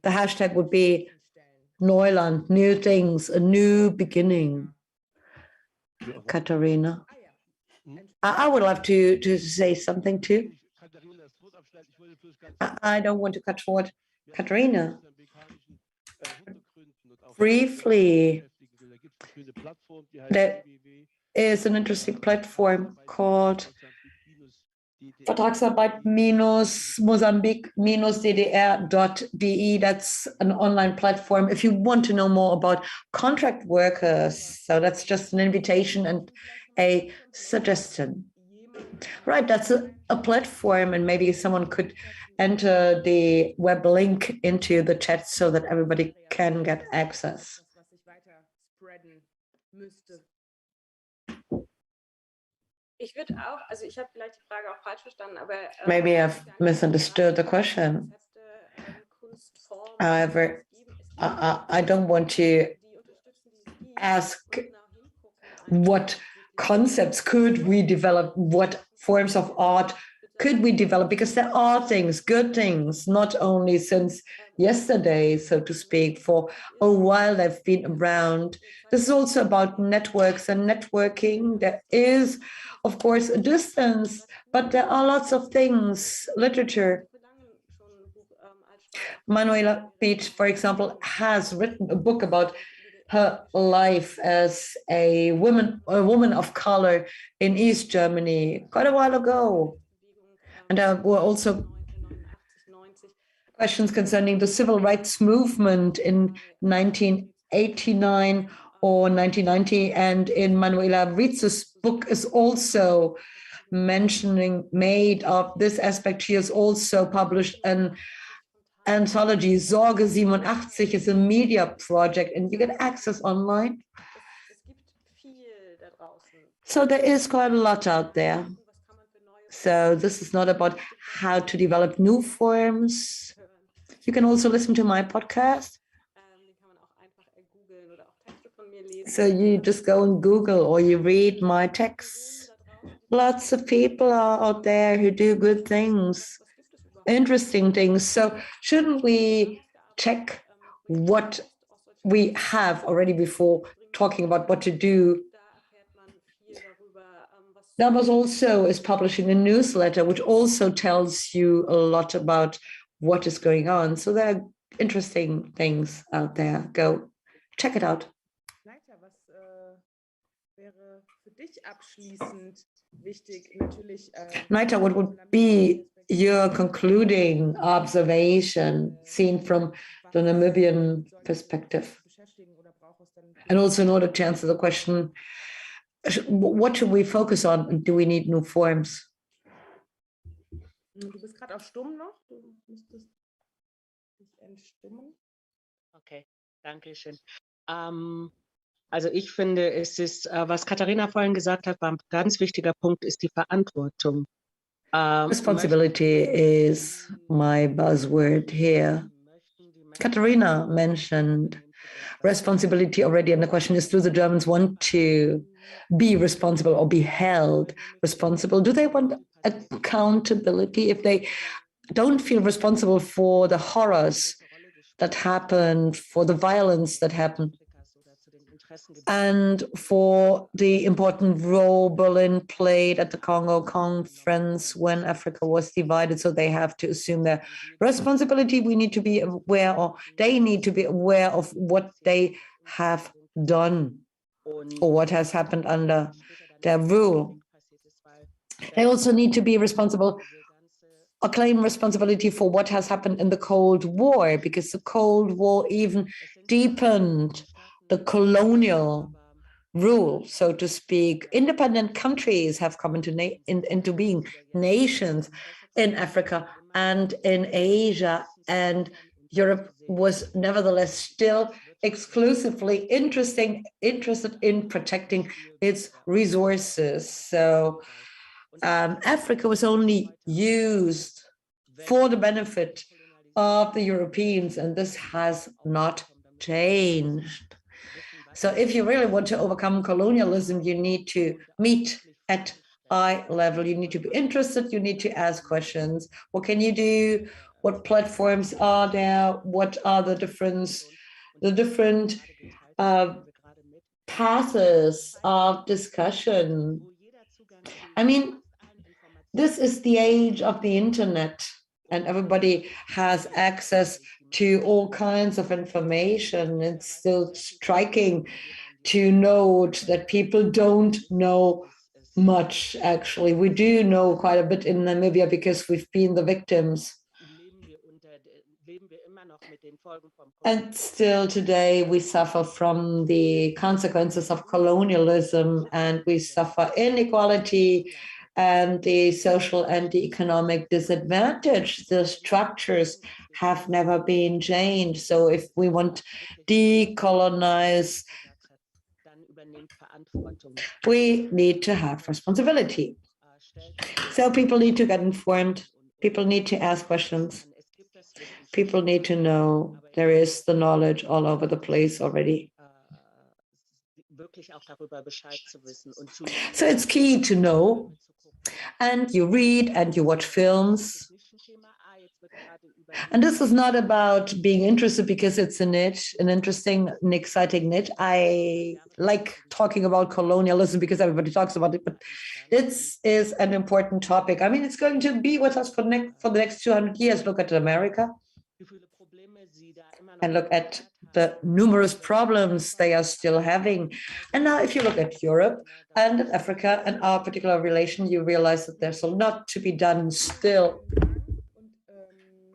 The hashtag would be Neuland, new things, a new beginning. Katharina. I would love to say something too. I don't want to cut short Katharina. Briefly, there is an interesting platform called Vertragsarbeit-Mozambique-DDR.de. That's an online platform if you want to know more about contract workers. So that's just an invitation and a suggestion. Right, that's a platform, and maybe someone could enter the web link into the chat so that everybody can get access. Ich würde auch, also ich habe vielleicht die Frage auch falsch verstanden, aber Maybe I've misunderstood the question. However, I don't want to ask what concepts could we develop, what forms of art could we develop, because there are things, good things, not only since yesterday, so to speak, for a while they've been around. This is also about networks and networking. There is, of course, a distance, but there are lots of things, literature. Manuela Beach, for example, has written a book about her life as a woman of color in East Germany quite a while ago. And there were also questions concerning the civil rights movement in 1989 or 1990. And in Manuela Rietz's book is also made of this aspect. She has also published an anthology. Sorge 87 is a media project, and you get access online. So there is quite a lot out there. So this is not about how to develop new forms. You can also listen to my podcast. So you just go and Google or you read my texts. Lots of people are out there who do good things, interesting things. So shouldn't we check what we have already before talking about what to do? Damos also is publishing a newsletter, which also tells you a lot about what is going on. So there are interesting things out there. Go check it out. Naita, what would be your concluding observation seen from the Namibian perspective? And also in order to answer the question, what should we focus on? Do we need new forms? Du bist gerade auf Stumm noch. Du müsstest dich entstummen. Okay, danke schön. Also ich finde, es ist, was Katharina vorhin gesagt hat, war ein ganz wichtiger Punkt, ist die Verantwortung. Responsibility is my buzzword here. Katharina mentioned responsibility already, and the question is, do the Germans want to be responsible or be held responsible? Do they want accountability if they don't feel responsible for the horrors that happened, for the violence that happened, and for the important role Berlin played at the Congo Conference when Africa was divided? So they have to assume their responsibility. We need to be aware, or they need to be aware of what they have done or what has happened under their rule. They also need to be responsible or claim responsibility for what has happened in the Cold War, because the Cold War even deepened the colonial rule, so to speak. Independent countries have come into being, nations in Africa and in Asia, and Europe was nevertheless still exclusively interested in protecting its resources. So Africa was only used for the benefit of the Europeans, and this has not changed. So if you really want to overcome colonialism, you need to meet at eye level. You need to be interested. You need to ask questions. What can you do? What platforms are there? What are the different paths of discussion? I mean, this is the age of the internet, and everybody has access to all kinds of information. It's still striking to note that people don't know much, actually. We do know quite a bit in Namibia because we've been the victims. And still today we suffer from the consequences of colonialism, and we suffer inequality and the social and the economic disadvantage. The structures have never been changed. So if we want to decolonize we need to have responsibility. So people need to get informed. People need to ask questions. People need to know there is the knowledge all over the place already. So it's key to know, and you read and you watch films. And this is not about being interested because it's a niche, an interesting and exciting niche. I like talking about colonialism because everybody talks about it, but this is an important topic. I mean, it's going to be with us for the next 200 years. Look at America and look at the numerous problems they are still having. And now if you look at Europe and at Africa and our particular relation, you realize that there's a lot to be done still.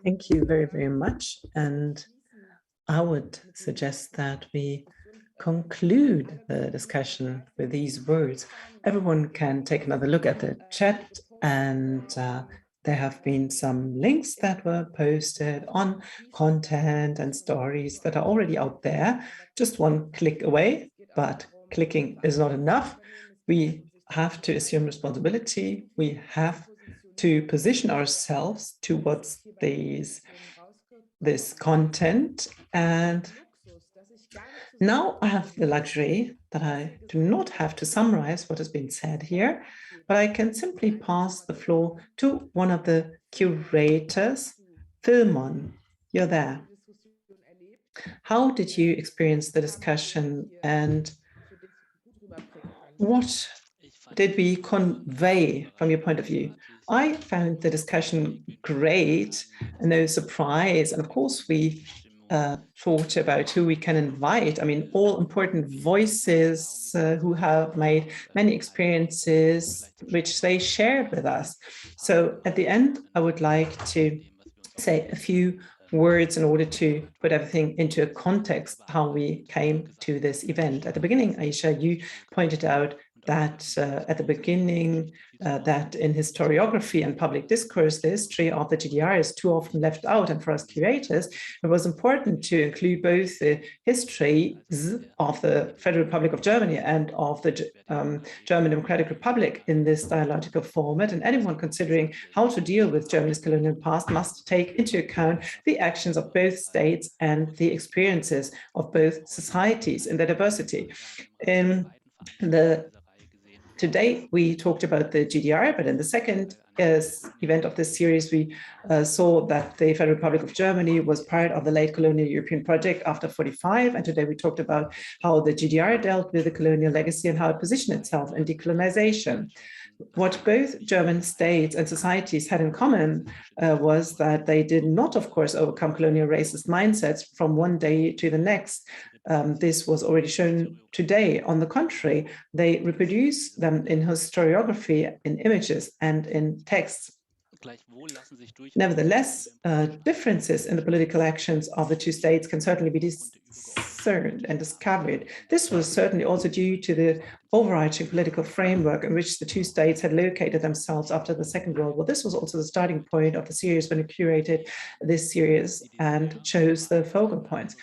Thank you very, very much. And I would suggest that we conclude the discussion with these words. Everyone can take another look at the chat, and there have been some links that were posted on content and stories that are already out there. Just one click away, but clicking is not enough. We have to assume responsibility. We have to position ourselves towards this content. And now I have the luxury that I do not have to summarize what has been said here, but I can simply pass the floor to one of the curators. Filmon, you're there. How did you experience the discussion, and what did we convey from your point of view? I found the discussion great, no surprise. And of course, we thought about who we can invite. I mean, all important voices who have made many experiences which they shared with us. So at the end, I would like to say a few words in order to put everything into a context, how we came to this event. At the beginning, Aisha, you pointed out that at the beginning, that in historiography and public discourse, the history of the GDR is too often left out. And for us curators, it was important to include both the histories of the Federal Republic of Germany and of the German Democratic Republic in this dialogical format. And anyone considering how to deal with Germany's colonial past must take into account the actions of both states and the experiences of both societies in their diversity. Today, we talked about the GDR, but in the second event of this series, we saw that the Federal Republic of Germany was part of the late colonial European project after 45. And today we talked about how the GDR dealt with the colonial legacy and how it positioned itself in decolonization. What both German states and societies had in common was that they did not, of course, overcome colonial racist mindsets from one day to the next. This was already shown today. On the contrary, they reproduce them in historiography, in images, and in texts. Nevertheless, differences in the political actions of the two states can certainly be discerned and discovered. This was certainly also due to the overarching political framework in which the two states had located themselves after the Second World War. This was also the starting point of the series when it curated this series and chose the focal points.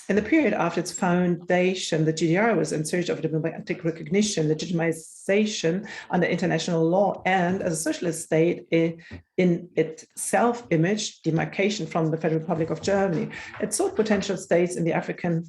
In the period after its foundation, the GDR was in search of diplomatic recognition, legitimization under international law, and as a socialist state in its self-image, demarcation from the Federal Republic of Germany. It sought potential states in the African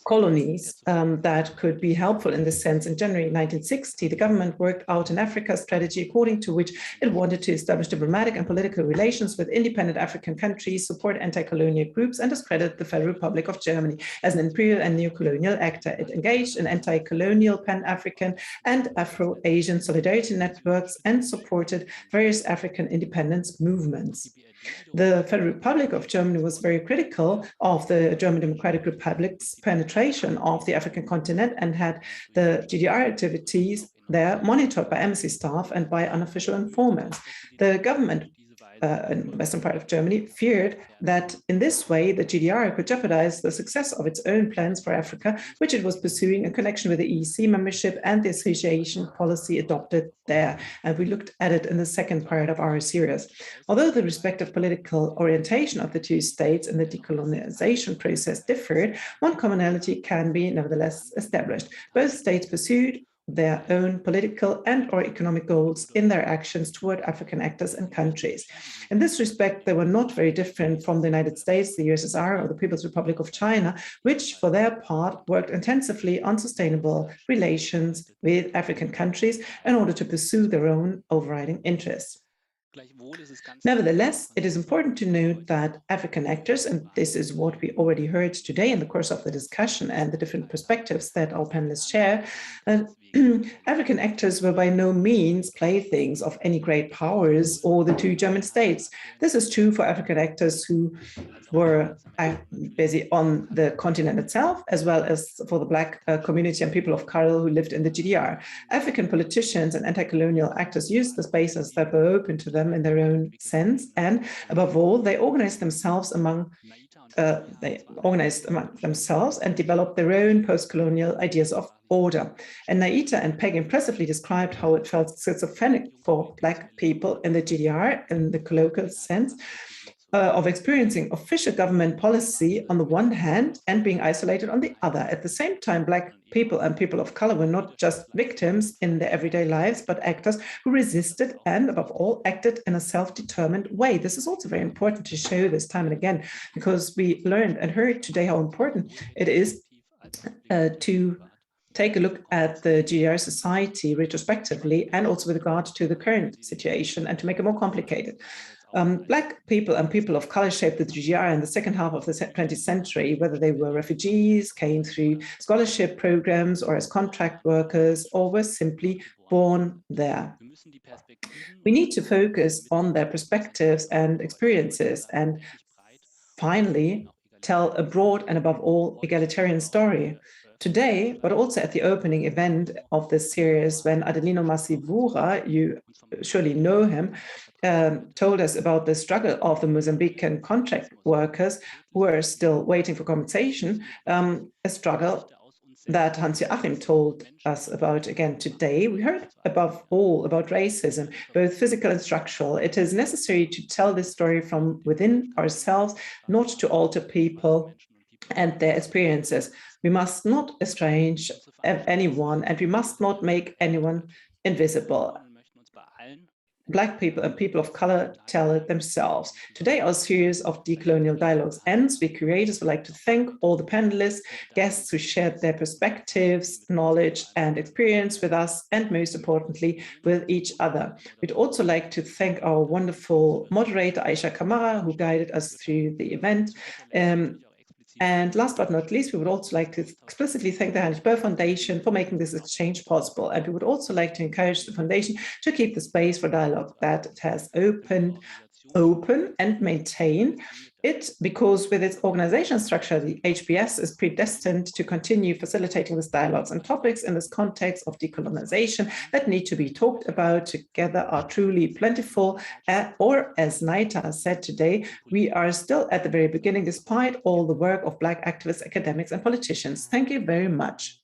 colonies that could be helpful in this sense. In January 1960, the government worked out an Africa strategy according to which it wanted to establish diplomatic and political relations with independent African countries, support anti-colonial groups, and discredit the Federal Republic of Germany as an imperial and neo-colonial actor. It engaged in anti-colonial, pan-African, and Afro-Asian solidarity networks and supported various African independence movements. The Federal Republic of Germany was very critical of the German Democratic Republic's penetration of the African continent and had the GDR activities there monitored by embassy staff and by unofficial informants. The government in the western part of Germany, feared that in this way, the GDR could jeopardize the success of its own plans for Africa, which it was pursuing in connection with the EEC membership and the association policy adopted there. And we looked at it in the second part of our series. Although the respective political orientation of the two states in the decolonization process differed, one commonality can be nevertheless established. Both states pursued their own political and/or economic goals in their actions toward African actors and countries. In this respect, they were not very different from the United States, the USSR, or the People's Republic of China, which, for their part, worked intensively on sustainable relations with African countries in order to pursue their own overriding interests. Nevertheless, it is important to note that African actors, and this is what we already heard today in the course of the discussion and the different perspectives that our panelists share, African actors were by no means playthings of any great powers or the two German states. This is true for African actors who were busy on the continent itself, as well as for the Black community and people of color who lived in the GDR. African politicians and anti-colonial actors used the spaces that were open to them in their own sense, and above all, they organized themselves among themselves and developed their own post-colonial ideas of order. And Naita and Peggy impressively described how it felt schizophrenic for Black people in the GDR in the colloquial sense of experiencing official government policy on the one hand and being isolated on the other. At the same time, Black people and people of color were not just victims in their everyday lives, but actors who resisted and, above all, acted in a self-determined way. This is also very important to show this time and again, because we learned and heard today how important it is to take a look at the GDR society retrospectively and also with regard to the current situation and to make it more complicated. Black people and people of color shaped the GDR in the second half of the 20th century, whether they were refugees, came through scholarship programs or as contract workers, or were simply born there. We need to focus on their perspectives and experiences and finally tell a broad and above all egalitarian story. Today, but also at the opening event of this series, when Adelino Masivura, you surely know him, told us about the struggle of the Mozambican contract workers who are still waiting for compensation, a struggle that Hans-Joachim told us about again today. We heard above all about racism, both physical and structural. It is necessary to tell this story from within ourselves, not to alter people and their experiences. We must not estrange anyone, and we must not make anyone invisible. Black people and people of color tell it themselves. Today, our series of decolonial dialogues ends. We curators would like to thank all the panelists, guests who shared their perspectives, knowledge, and experience with us, and most importantly, with each other. We'd also like to thank our wonderful moderator, Aisha Kamara, who guided us through the event. And last but not least, we would also like to explicitly thank the Heinrich-Böll Foundation for making this exchange possible. And we would also like to encourage the foundation to keep the space for dialogue that it has open and maintain it, because with its organizational structure, the HBS is predestined to continue facilitating these dialogues, and topics in this context of decolonization that need to be talked about together are truly plentiful. Or as Naita said today, we are still at the very beginning, despite all the work of Black activists, academics, and politicians. Thank you very much.